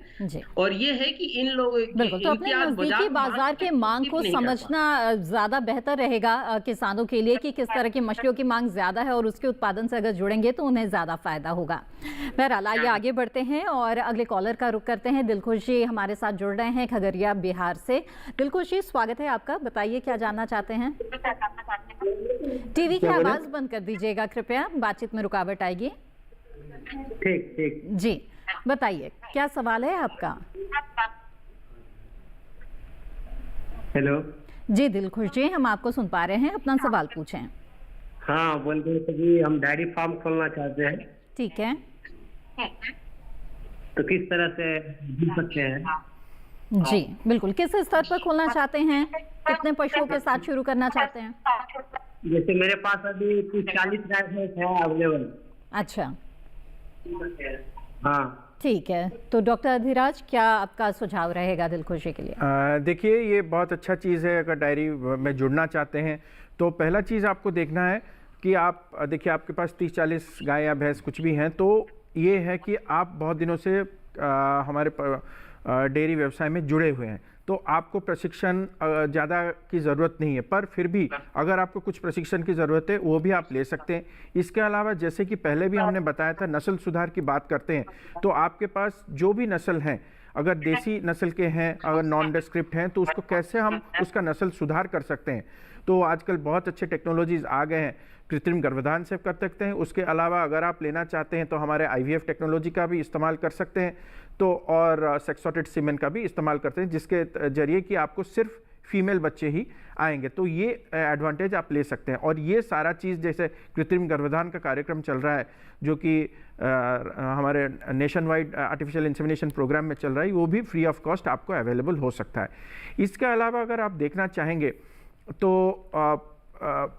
और ये है कि इन लोगों तो अपने नजदीकी बाजार के मांग को समझना ज्यादा बेहतर रहेगा किसानों के लिए कि किस तरह की मछलियों की मांग ज्यादा है और उसके उत्पादन से अगर जुड़ेंगे तो उन्हें ज्यादा फायदा होगा। बहरहाल आइए आगे बढ़ते हैं और अगले कॉलर का रुख करते हैं। दिलखुश जी हमारे साथ जुड़ रहे हैं खगड़िया, बिहार से। दिलखुश जी, स्वागत है आपका, बताइए क्या जानना चाहते हैं? टीवी की आवाज बंद कर दीजिएगा कृपया, बातचीत में रुकावट आएगी। ठीक जी, बताइए क्या सवाल है आपका? हेलो जी दिलखुश जी, हम आपको सुन पा रहे हैं, अपना सवाल पूछें। हाँ, बोल रहे थे जी हम डेयरी फार्म खोलना चाहते हैं। ठीक है, तो किस तरह से जुड़ सकते हैं? जी बिल्कुल, किस स्तर पर खोलना चाहते हैं, कितने पशुओं के साथ शुरू करना चाहते हैं? जैसे मेरे पास अभी 40 गाय है अवेलेबल। अच्छा, हाँ ठीक है। तो डॉक्टर अधिराज, क्या आपका सुझाव रहेगा दिलखुशी के लिए? देखिए, ये बहुत अच्छा चीज़ है। अगर डायरी में जुड़ना चाहते हैं तो पहला चीज़ आपको देखना है कि आप देखिए आपके पास 30-40 गाय या भैंस कुछ भी हैं, तो ये है कि आप बहुत दिनों से हमारे डेयरी व्यवसाय में जुड़े हुए हैं, तो आपको प्रशिक्षण ज़्यादा की ज़रूरत नहीं है। पर फिर भी अगर आपको कुछ प्रशिक्षण की ज़रूरत है वो भी आप ले सकते हैं। इसके अलावा जैसे कि पहले भी हमने बताया था, नस्ल सुधार की बात करते हैं तो आपके पास जो भी नस्ल हैं, अगर देसी नस्ल के हैं, अगर नॉन डेस्क्रिप्ट हैं, तो उसको कैसे हम उसका नस्ल सुधार कर सकते हैं। तो आजकल बहुत अच्छे टेक्नोलॉजीज़ आ गए हैं, कृत्रिम गर्भाधान से कर सकते हैं। उसके अलावा अगर आप लेना चाहते हैं तो हमारे IVF टेक्नोलॉजी का भी इस्तेमाल कर सकते हैं, तो और सेक्सोटेड सीमेन का भी इस्तेमाल करते हैं, जिसके जरिए कि आपको सिर्फ फीमेल बच्चे ही आएंगे। तो ये एडवांटेज आप ले सकते हैं। और ये सारा चीज़, जैसे कृत्रिम गर्भाधान का कार्यक्रम चल रहा है जो कि हमारे nationwide artificial insemination programme में चल रहा है, वो भी फ्री ऑफ कॉस्ट आपको अवेलेबल हो सकता है। इसके अलावा अगर आप देखना चाहेंगे तो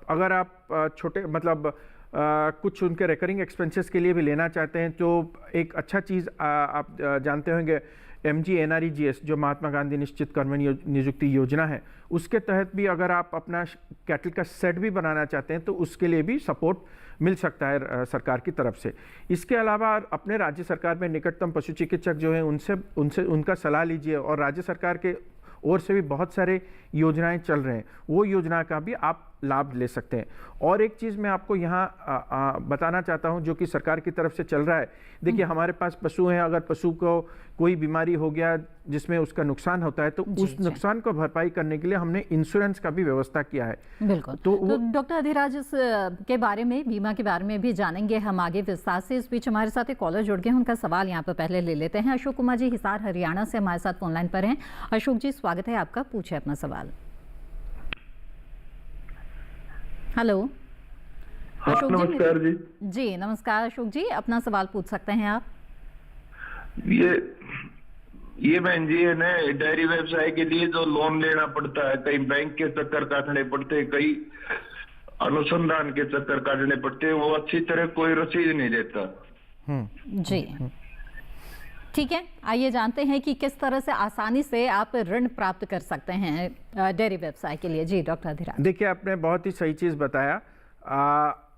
अगर आप छोटे मतलब कुछ उनके रिकरिंग एक्सपेंसेस के लिए भी लेना चाहते हैं, तो एक अच्छा चीज़ आप जानते होंगे, MGNREGS जो महात्मा गांधी निश्चित कर्म नियुक्ति योजना है, उसके तहत भी अगर आप अपना कैटल का सेट भी बनाना चाहते हैं तो उसके लिए भी सपोर्ट मिल सकता है सरकार की तरफ से। इसके अलावा अपने राज्य सरकार में निकटतम पशु चिकित्सक जो हैं उनसे उनका सलाह लीजिए, और राज्य सरकार के ओर से भी बहुत सारे योजनाएं चल रहे हैं, वो योजना का भी आप लाभ ले सकते हैं। और एक चीज़ मैं आपको यहाँ बताना चाहता हूँ जो कि सरकार की तरफ से चल रहा है। देखिए हमारे पास पशु हैं, अगर पशु को कोई बीमारी हो गया जिसमें उसका नुकसान होता है तो उस नुकसान को भरपाई करने के लिए हमने इंश्योरेंस का भी व्यवस्था किया है। बिल्कुल। तो डॉक्टर अधिराज इस के बारे में, बीमा के बारे में भी जानेंगे हम आगे विस्तार से। इस बीच हमारे साथ एक कॉलर जुड़ गए हैं, उनका सवाल यहाँ पर पहले ले लेते हैं। अशोक कुमार जी हिसार हरियाणा से हमारे साथ फोन लाइन पर हैं। अशोक जी स्वागत है आपका, पूछे अपना सवाल। हेलो अशोक जी। नमस्कार जी। जी नमस्कार अशोक जी, अपना सवाल पूछ सकते हैं आप। ये बहन जी है ना, डेयरी व्यवसाय के लिए जो लोन लेना पड़ता है, कई बैंक के चक्कर काटने पड़ते हैं, कई अनुसंधान के चक्कर काटने पड़ते हैं, वो अच्छी तरह कोई रसीद नहीं देता। जी ठीक है, आइए जानते हैं कि किस तरह से आसानी से आप ऋण प्राप्त कर सकते हैं डेयरी व्यवसाय के लिए। जी डॉक्टर अधिराज। देखिए आपने बहुत ही सही चीज़ बताया।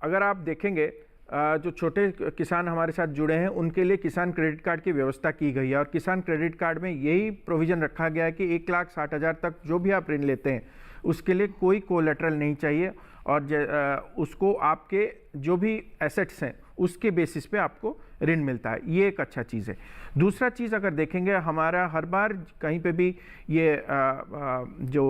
अगर आप देखेंगे जो छोटे किसान हमारे साथ जुड़े हैं उनके लिए किसान क्रेडिट कार्ड की व्यवस्था की गई है और किसान क्रेडिट कार्ड में यही प्रोविज़न रखा गया है कि 1,60,000 तक जो भी आप ऋण लेते हैं उसके लिए कोई कोलेटरल नहीं चाहिए और उसको आपके जो भी एसेट्स हैं उसके बेसिस पे आपको ऋण मिलता है। ये एक अच्छा चीज़ है। दूसरा चीज़ अगर देखेंगे, हमारा हर बार कहीं पे भी ये जो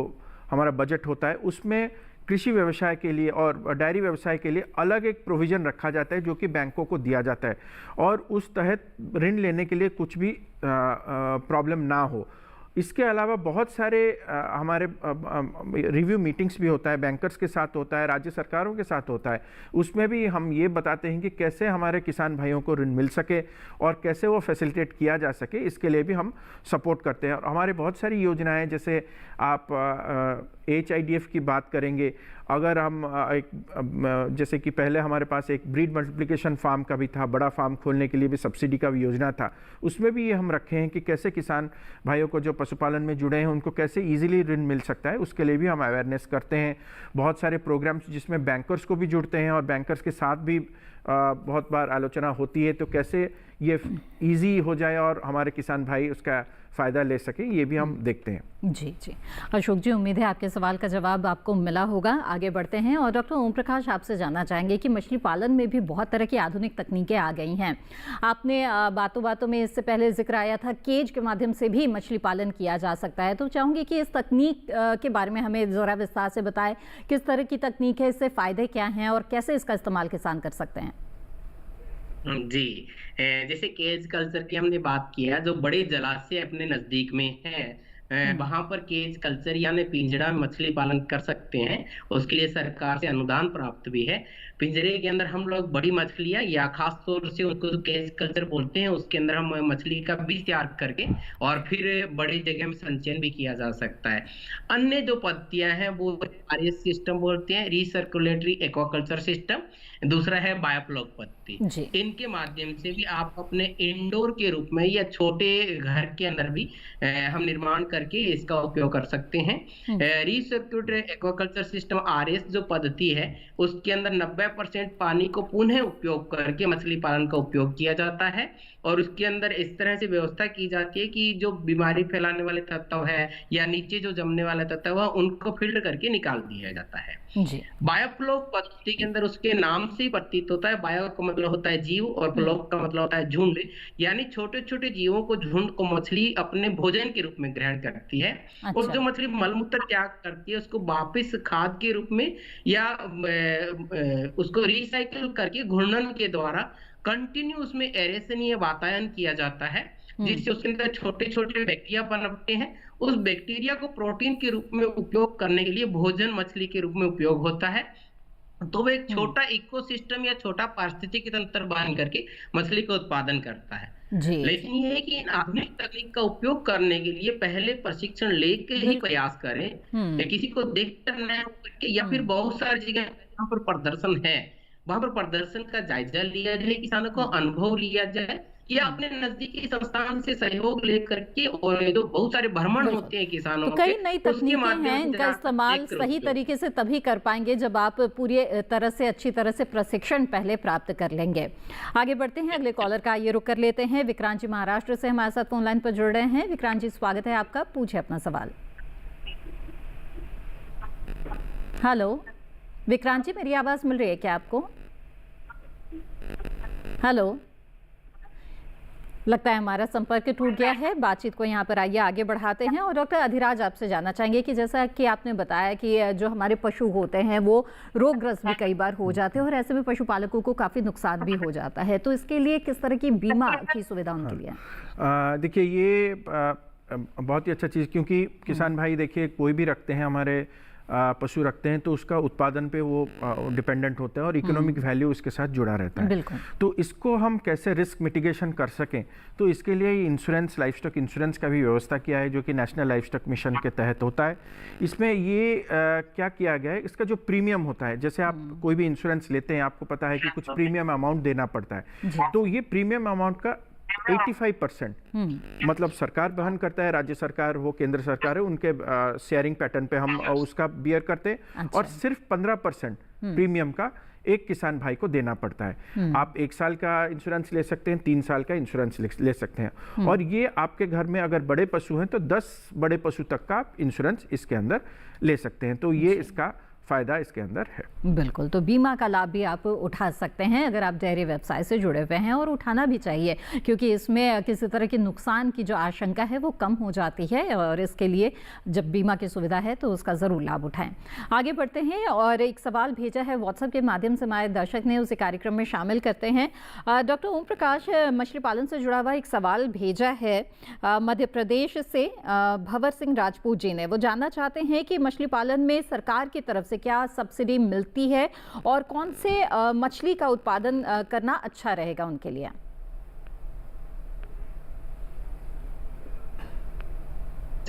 हमारा बजट होता है उसमें कृषि व्यवसाय के लिए और डेयरी व्यवसाय के लिए अलग एक प्रोविज़न रखा जाता है जो कि बैंकों को दिया जाता है और उस तहत ऋण लेने के लिए कुछ भी प्रॉब्लम ना हो। इसके अलावा बहुत सारे हमारे रिव्यू मीटिंग्स भी होता है, बैंकर्स के साथ होता है, राज्य सरकारों के साथ होता है। उसमें भी हम ये बताते हैं कि कैसे हमारे किसान भाइयों को ऋण मिल सके और कैसे वो फैसिलिटेट किया जा सके, इसके लिए भी हम सपोर्ट करते हैं। और हमारे बहुत सारी योजनाएं, जैसे आप HIDF की बात करेंगे, अगर हम जैसे कि पहले हमारे पास एक ब्रीड मल्टीप्लिकेशन फार्म का भी था, बड़ा फार्म खोलने के लिए भी सब्सिडी का भी योजना था, उसमें भी ये हम रखे हैं कि कैसे किसान भाइयों को जो पशुपालन में जुड़े हैं उनको कैसे इजीली ऋण मिल सकता है, उसके लिए भी हम अवेयरनेस करते हैं। बहुत सारे प्रोग्राम्स जिसमें बैंकर्स को भी जुड़ते हैं और बैंकर्स के साथ भी बहुत बार आलोचना होती है, तो कैसे ये इजी हो जाए और हमारे किसान भाई उसका फ़ायदा ले सके, ये भी हम देखते हैं। जी जी अशोक जी, उम्मीद है आपके सवाल का जवाब आपको मिला होगा। आगे बढ़ते हैं और डॉक्टर ओम प्रकाश आपसे जानना चाहेंगे कि मछली पालन में भी बहुत तरह की आधुनिक तकनीकें आ गई हैं। आपने बातों बातों में इससे पहले जिक्र आया था केज के माध्यम से भी मछली पालन किया जा सकता है, तो चाहूँगी कि इस तकनीक के बारे में हमें ज़रा विस्तार से बताएं, किस तरह की तकनीक है, इससे फ़ायदे क्या हैं और कैसे इसका इस्तेमाल किसान कर सकते हैं। जी, जैसे केज कल्चर की हमने बात किया, जो बड़े जलाशय अपने नजदीक में है वहां पर केज कल्चर यानी पिंजड़ा में मछली पालन कर सकते हैं। उसके लिए सरकार से अनुदान प्राप्त भी है। पिंजरे के अंदर हम लोग बड़ी मछलियां या खास तौर से उनको केज कल्चर बोलते हैं, उसके अंदर हम मछली का बीज तैयार करके और फिर बड़ी जगह में संचयन भी किया जा सकता है। अन्य जो पद्धतियां हैं वो RS सिस्टम बोलते हैं, रिसर्कुलेटरी एक्वाकल्चर सिस्टम, दूसरा है बायोफ्लॉक पद्धति। इनके माध्यम से भी आप अपने इंडोर के रूप में या छोटे घर के अंदर भी हम निर्माण करके इसका उपयोग कर सकते हैं। रिसर्कुलेटरी एक्वाकल्चर सिस्टम RS जो पद्धति है उसके अंदर 90% पानी को पुनः उपयोग करके मछली पालन का उपयोग किया जाता है और उसके अंदर इस तरह से व्यवस्था की जाती है कि जो बीमारी फैलाने वाले तत्व है या नीचे जो जमने वाले तत्व है उनको फिल्टर करके निकाल दिया जाता है। बायोफ्लॉक पद्धति के अंदर उसके नाम से ही प्रतीत होता है, बायो का मतलब होता है जीव और फ्लॉक का मतलब होता है झुंड, यानी छोटे छोटे जीवों को, झुंड को मछली अपने भोजन के रूप में ग्रहण करती है। और जो मछली मलमूत्र त्याग करती है उसको वापस खाद के रूप में या उसको रिसाइकिल करके घूर्णन के द्वारा कंटिन्यू उसमें एरेशन या वातायन किया जाता है, जिससे उसके अंदर छोटे छोटे बैक्टीरिया पनपते हैं। उस बैक्टीरिया को प्रोटीन के रूप में उपयोग करने के लिए भोजन मछली के रूप में उपयोग होता है। तो वो एक छोटा इकोसिस्टम या छोटा पारिस्थितिकी तंत्र बन करके मछली का उत्पादन करता है। लेकिन ये है कि इन आधुनिक तकनीक का उपयोग करने के लिए पहले प्रशिक्षण लेके ही प्रयास करें, या किसी को देखकर न करके, या फिर बहुत सारी जगह जहाँ पर प्रदर्शन है वहां पर प्रदर्शन का जायजा लिया जाए, किसानों को अनुभव लिया जाए, या अपने नजदीकी संस्थान से सहयोग लेकर के, और जो बहुत सारे भ्रमण होते हैं किसानों तो कई नई तकनीकें हैं, इनका इस्तेमाल सही तरीके से तभी कर पाएंगे जब आप पूरी तरह से अच्छी तरह से प्रशिक्षण पहले प्राप्त कर लेंगे। आगे बढ़ते हैं, अगले कॉलर का ये रुख कर लेते हैं। विक्रांत जी महाराष्ट्र से हमारे साथ फोन लाइन पर जुड़ रहे हैं। विक्रांत जी स्वागत है आपका, पूछे अपना सवाल। हेलो विक्रांत जी, मेरी आवाज़ मिल रही है क्या आपको? हेलो, लगता है हमारा संपर्क टूट गया है। बातचीत को यहाँ पर आइए आगे बढ़ाते हैं और डॉक्टर अधिराज आपसे जानना चाहेंगे कि जैसा कि आपने बताया कि जो हमारे पशु होते हैं वो रोगग्रस्त भी कई बार हो जाते हैं और ऐसे में पशुपालकों को काफ़ी नुकसान भी हो जाता है, तो इसके लिए किस तरह की बीमा की सुविधा उनके लिए? देखिए, ये बहुत ही अच्छा चीज़, क्योंकि किसान भाई देखिए कोई भी रखते हैं, हमारे पशु रखते हैं तो उसका उत्पादन पे वो डिपेंडेंट होता है और इकोनॉमिक वैल्यू उसके साथ जुड़ा रहता है। तो इसको हम कैसे रिस्क मिटिगेशन कर सकें, तो इसके लिए इंश्योरेंस, लाइफ स्टॉक इंश्योरेंस का भी व्यवस्था किया है, जो कि नेशनल लाइफ स्टॉक मिशन के तहत होता है। इसमें ये क्या किया गया है, इसका जो प्रीमियम होता है, जैसे आप कोई भी इंश्योरेंस लेते हैं आपको पता है कि कुछ प्रीमियम अमाउंट देना पड़ता है, तो ये प्रीमियम अमाउंट का 85% मतलब सरकार वहन करता है, राज्य सरकार हो, केंद्र सरकार है, उनके शेयरिंग पैटर्न पे हम उसका बियर करते हैं। और सिर्फ 15% प्रीमियम का एक किसान भाई को देना पड़ता है। आप 1 साल का इंश्योरेंस ले सकते हैं, 3 साल का इंश्योरेंस ले सकते हैं। और ये आपके घर में अगर बड़े पशु हैं तो 10 बड़े पशु तक का आप इंश्योरेंस इसके अंदर ले सकते हैं। तो ये इसका फ़ायदा इसके अंदर है। बिल्कुल, तो बीमा का लाभ भी आप उठा सकते हैं अगर आप डेयरी व्यवसाय से जुड़े हुए हैं, और उठाना भी चाहिए क्योंकि इसमें किसी तरह के नुकसान की जो आशंका है वो कम हो जाती है, और इसके लिए जब बीमा की सुविधा है तो उसका ज़रूर लाभ उठाएं। आगे बढ़ते हैं और एक सवाल भेजा है व्हाट्सएप के माध्यम से हमारे दर्शक ने, उसे कार्यक्रम में शामिल करते हैं। डॉक्टर ओम प्रकाश मछली पालन से जुड़ा हुआ एक सवाल भेजा है मध्य प्रदेश से भंवर सिंह राजपूत जी ने। वो जानना चाहते हैं कि मछली पालन में सरकार की तरफ से क्या सब्सिडी मिलती है और कौन से मछली का उत्पादन करना अच्छा रहेगा उनके लिए?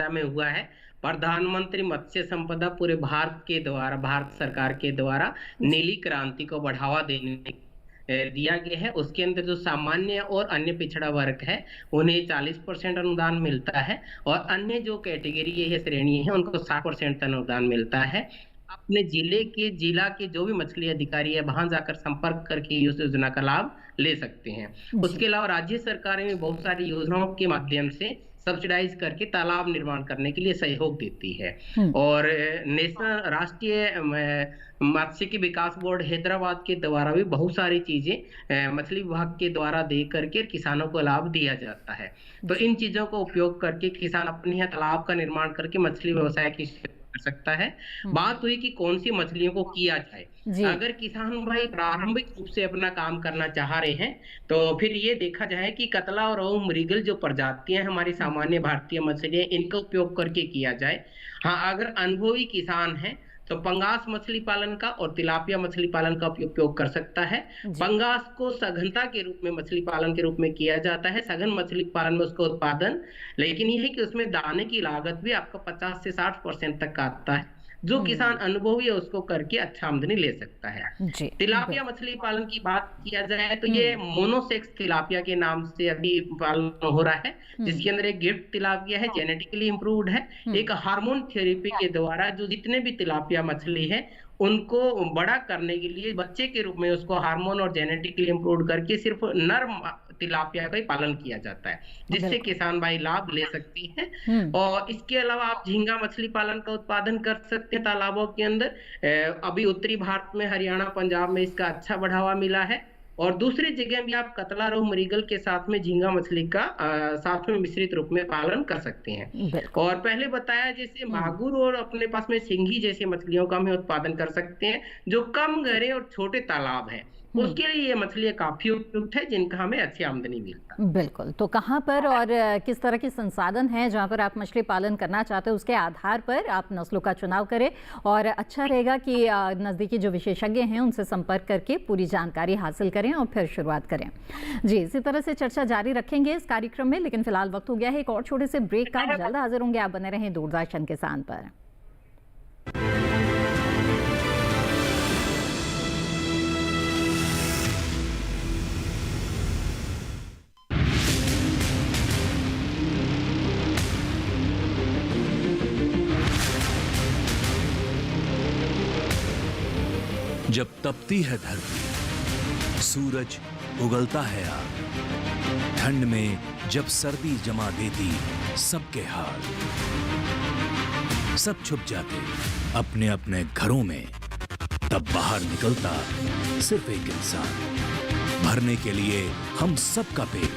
में हुआ है प्रधानमंत्री मत्स्य संपदा पूरे भारत के द्वारा, भारत सरकार के द्वारा नीली क्रांति को बढ़ावा देने दिया गया है। उसके अंदर जो सामान्य और अन्य पिछड़ा वर्ग है उन्हें 40% अनुदान मिलता है, और अन्य जो कैटेगरी है, श्रेणी है, उनको 60% अनुदान मिलता है। अपने जिला के जो भी मछली अधिकारी है वहां जाकर संपर्क करके इस योजना का लाभ ले सकते हैं। उसके अलावा राज्य सरकारें भी बहुत सारी योजनाओं के माध्यम से सब्सिडाइज करके तालाब निर्माण करने के लिए सहयोग देती है। और नेशनल राष्ट्रीय मत्स्यिकी विकास बोर्ड हैदराबाद के द्वारा भी बहुत सारी चीजें मछली विभाग के द्वारा दे करके किसानों को लाभ दिया जाता है। तो इन चीजों का उपयोग करके किसान अपने यहाँ तालाब का निर्माण करके मछली व्यवसाय की कर सकता है। बात हुई कि कौन सी मछलियों को किया जाए। अगर किसान भाई प्रारंभिक रूप से अपना काम करना चाह रहे हैं तो फिर ये देखा जाए कि कतला और रोहू मृगल जो प्रजातियां हमारी सामान्य भारतीय मछलियां, इनका उपयोग करके किया जाए। हाँ, अगर अनुभवी किसान है तो पंगास मछली पालन का और तिलापिया मछली पालन का उपयोग कर सकता है। पंगास को सघनता के रूप में मछली पालन के रूप में किया जाता है, सघन मछली पालन में उसका उत्पादन, लेकिन यह है कि उसमें दाने की लागत भी आपका 50 से 60% तक का आता है। जो किसान अनुभवी है उसको करके अच्छा आमदनी ले सकता है। तिलापिया मछली पालन की बात किया जाए तो ये मोनोसेक्स तिलापिया के नाम से अभी पालन हो रहा है, जिसके अंदर एक गिफ्ट तिलापिया है, जेनेटिकली इम्प्रूव्ड है। एक हार्मोन थेरेपी के द्वारा जो जितने भी तिलापिया मछली है उनको बड़ा करने के लिए बच्चे के रूप में उसको हार्मोन और जेनेटिकली इम्प्रूव करके सिर्फ नर तिलापिया का ही पालन किया जाता है, जिससे किसान भाई लाभ ले सकती हैं। और इसके अलावा आप झींगा मछली पालन का उत्पादन कर सकते हैं तालाबों के अंदर। अभी उत्तरी भारत में हरियाणा, पंजाब में इसका अच्छा बढ़ावा मिला है, और दूसरी जगह भी आप कतला, रोहू, मृगल के साथ में झींगा मछली का साथ में मिश्रित रूप में पालन कर सकते हैं। और पहले बताया जैसे मागुर और अपने पास में सिंघी जैसी मछलियों का हम उत्पादन कर सकते हैं जो कम गहरे और छोटे तालाब है। उसके लिए ये मछलियां काफी उपयुक्त है, जिनका हमें अच्छी आमदनी मिलता है। बिल्कुल, तो कहाँ पर और किस तरह के संसाधन हैं जहाँ पर आप मछली पालन करना चाहते हैं, उसके आधार पर आप नस्लों का चुनाव करें। और अच्छा रहेगा कि नज़दीकी जो विशेषज्ञ हैं उनसे संपर्क करके पूरी जानकारी हासिल करें और फिर शुरुआत करें। जी, इसी तरह से चर्चा जारी रखेंगे इस कार्यक्रम में, लेकिन फिलहाल वक्त हो गया है एक और छोटे से ब्रेक का। जल्द हाजिर होंगे, आप बने रहें दूरदर्शन किसान पर। जब तपती है धरती, सूरज उगलता है आग, ठंड में जब सर्दी जमा देती सबके हाल, सब छुप जाते अपने अपने घरों में, तब बाहर निकलता सिर्फ एक इंसान, भरने के लिए हम सबका पेट।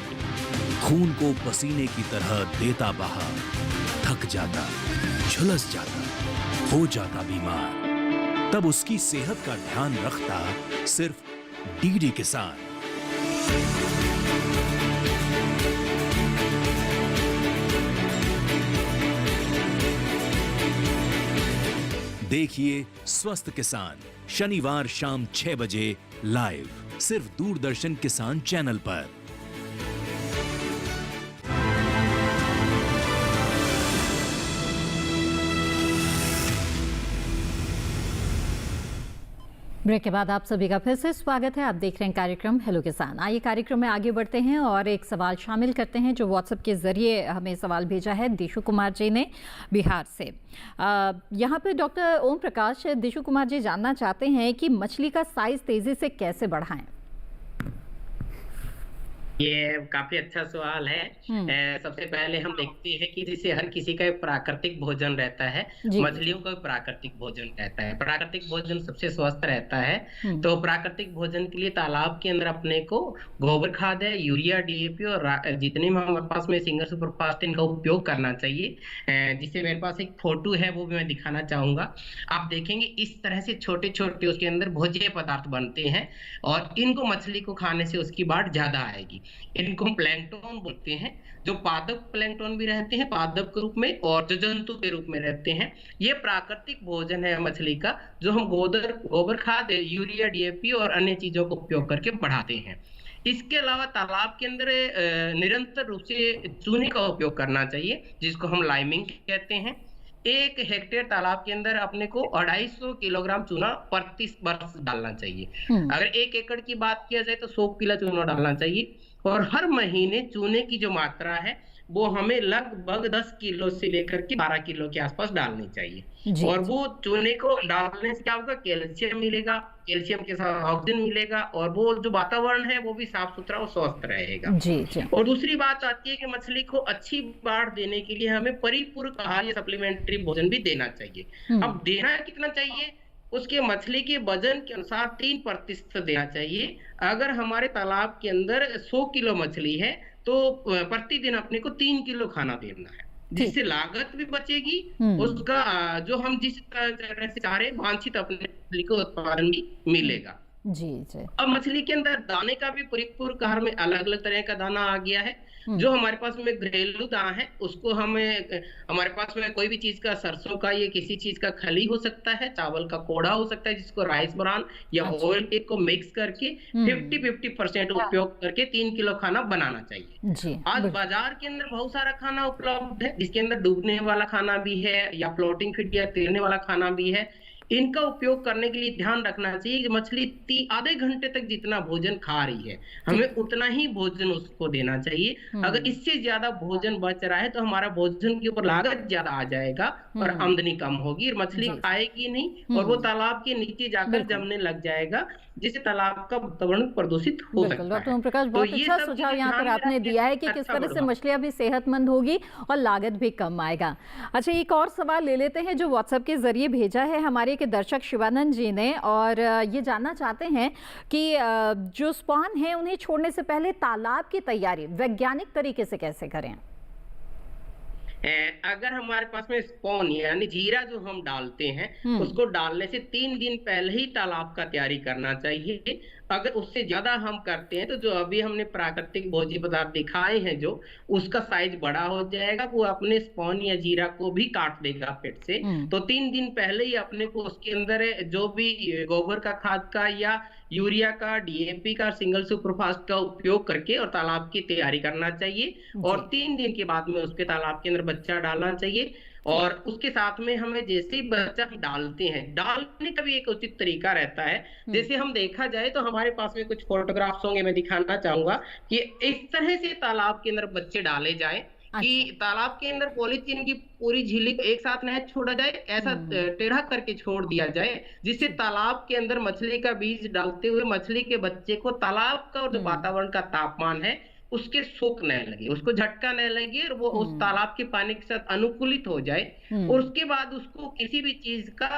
खून को पसीने की तरह देता बहा, थक जाता, झुलस जाता, हो जाता बीमार। तब उसकी सेहत का ध्यान रखता सिर्फ डीडी किसान। देखिए स्वस्थ किसान शनिवार शाम 6 बजे लाइव, सिर्फ दूरदर्शन किसान चैनल पर। ब्रेक के बाद आप सभी का फिर से स्वागत है। आप देख रहे हैं कार्यक्रम हेलो किसान। आइए कार्यक्रम में आगे बढ़ते हैं और एक सवाल शामिल करते हैं जो व्हाट्सएप के जरिए हमें सवाल भेजा है दिशु कुमार जी ने बिहार से। यहाँ पे डॉक्टर ओम प्रकाश दिशु कुमार जी जानना चाहते हैं कि मछली का साइज तेजी से कैसे बढ़ाएं। ये काफी अच्छा सवाल है। सबसे पहले हम देखते हैं कि जैसे हर किसी का एक प्राकृतिक भोजन रहता है, मछलियों का प्राकृतिक भोजन रहता है। प्राकृतिक भोजन सबसे स्वस्थ रहता है। तो प्राकृतिक भोजन के लिए तालाब के अंदर अपने को गोबर खाद है, यूरिया, डीएपी और जितने में हमारे पास में सिंगल सुपर फास्ट इनका उपयोग करना चाहिए। जिससे मेरे पास एक फोटो है वो भी मैं दिखाना चाहूंगा। आप देखेंगे इस तरह से छोटे छोटे उसके अंदर भोज्य पदार्थ बनते हैं और इनको मछली को खाने से उसकी बाट ज्यादा आएगी। इनको प्लैंकटन बोलते हैं, जो पादप प्लैंकटन भी रहते हैं पादप के रूप में और जो जंतु के रूप में रहते हैं। ये प्राकृतिक भोजन है मछली का, जो हम गोबर खाद, यूरिया, डीएपी और अन्य चीजों का उपयोग करके बढ़ाते हैं। इसके अलावा तालाब के अंदर निरंतर रूप से चूने का उपयोग करना चाहिए, जिसको हम लाइमिंग कहते हैं। 1 हेक्टेयर तालाब के अंदर अपने को 250 किलोग्राम चूना प्रति वर्ष डालना चाहिए। अगर 1 एकड़ की बात किया जाए तो 100 किलो चूना डालना चाहिए। और हर महीने चूने की जो मात्रा है वो हमें लगभग 10 किलो से लेकर के 12 किलो के आसपास डालनी चाहिए। और वो चूने को डालने से क्या होगा, कैल्शियम मिलेगा, कैल्शियम के साथ ऑक्सीजन मिलेगा और वो जो वातावरण है वो भी साफ सुथरा और स्वस्थ रहेगा। और दूसरी बात आती है कि मछली को अच्छी बाढ़ देने के लिए हमें परिपूरक आहार या सप्लीमेंट्री भोजन भी देना चाहिए। अब देना कितना चाहिए, उसके मछली के वजन के अनुसार 3% देना चाहिए। अगर हमारे तालाब के अंदर 100 किलो मछली है तो प्रतिदिन अपने को 3 किलो खाना देना है, जिससे लागत भी बचेगी, उसका जो हम जिस तरह से चाह रहे वांछित अपने मछली को उत्पादन भी मिलेगा। अब मछली के अंदर दाने का भी परिपूरक आहार में अलग अलग तरह का दाना आ गया है। जो हमारे पास में घरेलू दाना है उसको हमें, हमारे पास में कोई भी चीज का, सरसों का या किसी चीज का खली हो सकता है, चावल का कोड़ा हो सकता है, जिसको राइस ब्रान या ऑयल केक को मिक्स करके 50% उपयोग करके 3 किलो खाना बनाना चाहिए। आज बाजार के अंदर बहुत सारा खाना उपलब्ध है, जिसके अंदर डूबने वाला खाना भी है या फ्लोटिंग फीड या तैरने वाला खाना भी है। इनका उपयोग करने के लिए ध्यान रखना चाहिए कि मछली आधे घंटे तक जितना भोजन खा रही है हमें उतना ही भोजन उसको देना चाहिए। अगर इससे ज्यादा भोजन बच रहा है तो हमारा भोजन के ऊपर लागत ज्यादा आ जाएगा और आमदनी कम होगी और मछली खाएगी नहीं और वो तालाब के नीचे जाकर जमने लग जाएगा, जिससे तालाब का वातावरण प्रदूषित हो सकता है। डॉक्टर ओम प्रकाश, बहुत अच्छा सुझाव यहाँ पर आपने दिया है कि किस तरह से मछलियां भी सेहतमंद होगी और लागत भी कम आएगा। अच्छा, एक और सवाल ले लेते हैं जो व्हाट्सएप के जरिए भेजा है हमारे के दर्शक शिवानंद जी ने, और ये जानना चाहते हैं कि जो स्पॉन है उन्हें छोड़ने से पहले तालाब की तैयारी वैज्ञानिक तरीके से कैसे करें। अगर हमारे पास में स्पॉन यानी जीरा जो हम डालते हैं उसको डालने से 3 दिन पहले ही तालाब का तैयारी करना चाहिए। अगर उससे ज्यादा हम करते हैं तो जो अभी हमने प्राकृतिक भोज्य पदार्थ दिखाए हैं जो उसका साइज बड़ा हो जाएगा, वो अपने स्पॉन या जीरा को भी काट देगा पेट से। तो 3 दिन पहले ही अपने को उसके अंदर जो भी गोबर का खाद का या यूरिया का, डीएपी का, सिंगल सुपरफास्ट का उपयोग करके और तालाब की तैयारी करना चाहिए। और 3 दिन के बाद में उसके तालाब के अंदर बच्चा डालना चाहिए। और उसके साथ में हमें जैसे ही बच्चा डालते हैं, डालने का भी एक उचित तरीका रहता है। जैसे हम देखा जाए तो हमारे पास में कुछ फोटोग्राफ्स होंगे, मैं दिखाना चाहूंगा कि इस तरह से तालाब के अंदर बच्चे डाले जाए कि तालाब के अंदर पॉलीथीन की पूरी झिल्ली एक साथ न छोड़ा जाए, ऐसा टेढ़ा करके छोड़ दिया जाए, जिससे तालाब के अंदर मछली का बीज डालते हुए मछली के बच्चे को तालाब का और जो वातावरण का तापमान है उसके सोख न लगे, उसको झटका न लगे और वो उस तालाब के पानी के साथ अनुकूलित हो जाए। और उसके बाद उसको किसी भी चीज का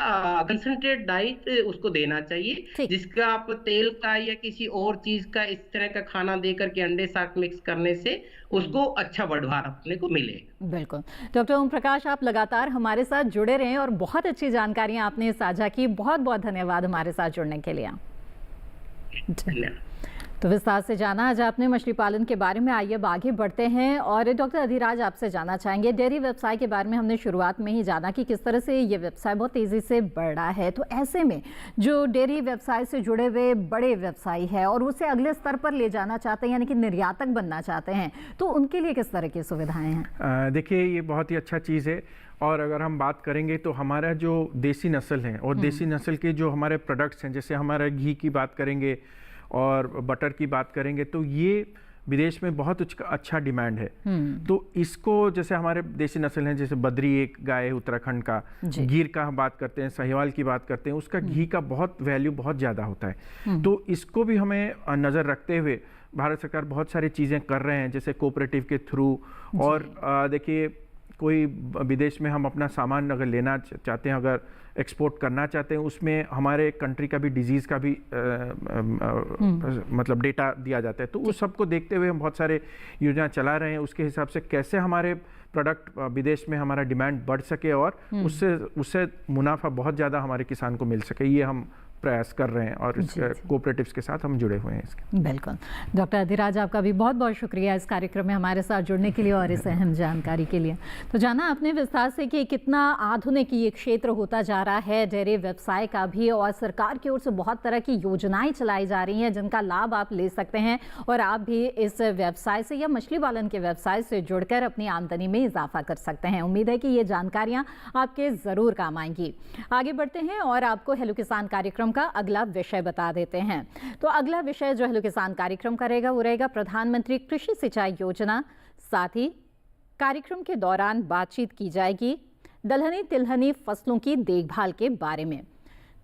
कंसंट्रेट डाइट उसको देना चाहिए, जिसका आप तेल का या किसी और चीज का इस तरह का खाना देकर के अंडे साथ मिक्स करने से उसको अच्छा बढ़वार अपने को मिले। बिल्कुल। डॉक्टर ओम प्रकाश, आप लगातार हमारे साथ जुड़े रहें और बहुत अच्छी जानकारियां आपने साझा की। बहुत बहुत धन्यवाद हमारे साथ जुड़ने के लिए। तो विस्तार से जाना आज आपने मछली पालन के बारे में। आइए अब आगे बढ़ते हैं और डॉक्टर अधिराज आपसे जानना चाहेंगे, डेयरी व्यवसाय के बारे में हमने शुरुआत में ही जाना कि किस तरह से ये व्यवसाय बहुत तेज़ी से बढ़ रहा है। तो ऐसे में जो डेयरी व्यवसाय से जुड़े हुए बड़े व्यवसायी है और उसे अगले स्तर पर ले जाना चाहते हैं, यानी कि निर्यातक बनना चाहते हैं, तो उनके लिए किस तरह की सुविधाएँ हैं? देखिए, ये बहुत ही अच्छा चीज़ है। और अगर हम बात करेंगे तो हमारा जो देसी नस्ल है और देसी नस्ल के जो हमारे प्रोडक्ट्स हैं, जैसे हमारा घी की बात करेंगे और बटर की बात करेंगे, तो ये विदेश में बहुत अच्छा डिमांड है। तो इसको, जैसे हमारे देसी नस्ल हैं, जैसे बद्री एक गाय है उत्तराखंड का, गिर का हम बात करते हैं, साहिवाल की बात करते हैं, उसका घी का बहुत वैल्यू बहुत ज़्यादा होता है। तो इसको भी हमें नज़र रखते हुए भारत सरकार बहुत सारी चीज़ें कर रहे हैं, जैसे कोऑपरेटिव के थ्रू। और देखिए, कोई विदेश में हम अपना सामान अगर लेना चाहते हैं, अगर एक्सपोर्ट करना चाहते हैं, उसमें हमारे कंट्री का भी डिजीज़ का भी मतलब डेटा दिया जाता है। तो उस सबको देखते हुए हम बहुत सारे योजना चला रहे हैं, उसके हिसाब से कैसे हमारे प्रोडक्ट विदेश में हमारा डिमांड बढ़ सके और उससे मुनाफा बहुत ज़्यादा हमारे किसान को मिल सके, ये हम प्रयास कर रहे हैं और कोऑपरेटिव्स के साथ हम जुड़े हुए हैं इसके। बिल्कुल। डॉक्टर अधिराज, आपका भी बहुत बहुत शुक्रिया इस कार्यक्रम में हमारे साथ जुड़ने के लिए और इस अहम जानकारी के लिए। तो जाना आपने विस्तार से कि कितना आधुनिक ये क्षेत्र होता जा रहा है डेयरी व्यवसाय का भी, और सरकार की ओर से बहुत तरह की योजनाएं चलाई जा रही हैं जिनका लाभ आप ले सकते हैं और आप भी इस व्यवसाय से या मछली पालन के व्यवसाय से जुड़कर अपनी आमदनी में इजाफा कर सकते हैं। उम्मीद है कि ये जानकारियाँ आपके ज़रूर काम आएंगी। आगे बढ़ते हैं और आपको हेलो किसान कार्यक्रम का अगला विषय बता देते हैं। तो अगला विषय जो हेलो किसान कार्यक्रम का रहेगा वो रहेगा प्रधानमंत्री कृषि सिंचाई योजना। साथ ही कार्यक्रम के दौरान बातचीत की जाएगी दलहनी तिलहनी फसलों की देखभाल के बारे में।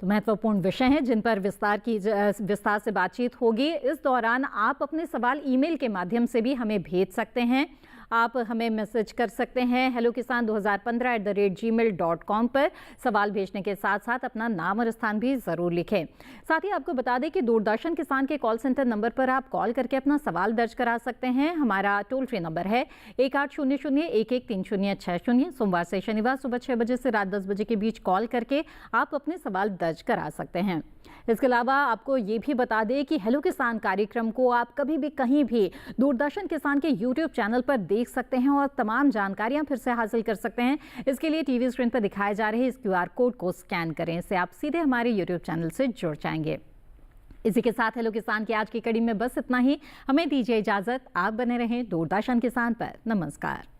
तो महत्वपूर्ण विषय हैं जिन पर विस्तार से बातचीत होगी। इस दौरान आप अपने सवाल ईमेल के माध्यम से भी हमें भेज सकते हैं। आप हमें मैसेज कर सकते हैं hellokisan2015@gmail.com पर। सवाल भेजने के साथ साथ अपना नाम और स्थान भी ज़रूर लिखें। साथ ही आपको बता दें कि दूरदर्शन किसान के कॉल सेंटर नंबर पर आप कॉल करके अपना सवाल दर्ज करा सकते हैं। हमारा टोल फ्री नंबर है 1800-113060। सोमवार से शनिवार सुबह 6 बजे से रात 10 बजे के बीच कॉल करके आप अपने सवाल दर्ज करा सकते हैं। इसके अलावा आपको ये भी बता दें कि हेलो किसान कार्यक्रम को आप कभी भी कहीं भी दूरदर्शन किसान के यूट्यूब चैनल पर देख सकते हैं और तमाम जानकारियां फिर से हासिल कर सकते हैं। इसके लिए टीवी स्क्रीन पर दिखाए जा रहे इस QR कोड को स्कैन करें, इससे आप सीधे हमारे यूट्यूब चैनल से जुड़ जाएंगे। इसी के साथ हेलो किसान की आज की कड़ी में बस इतना ही। हमें दीजिए इजाजत। आप बने रहें दूरदर्शन किसान पर। नमस्कार।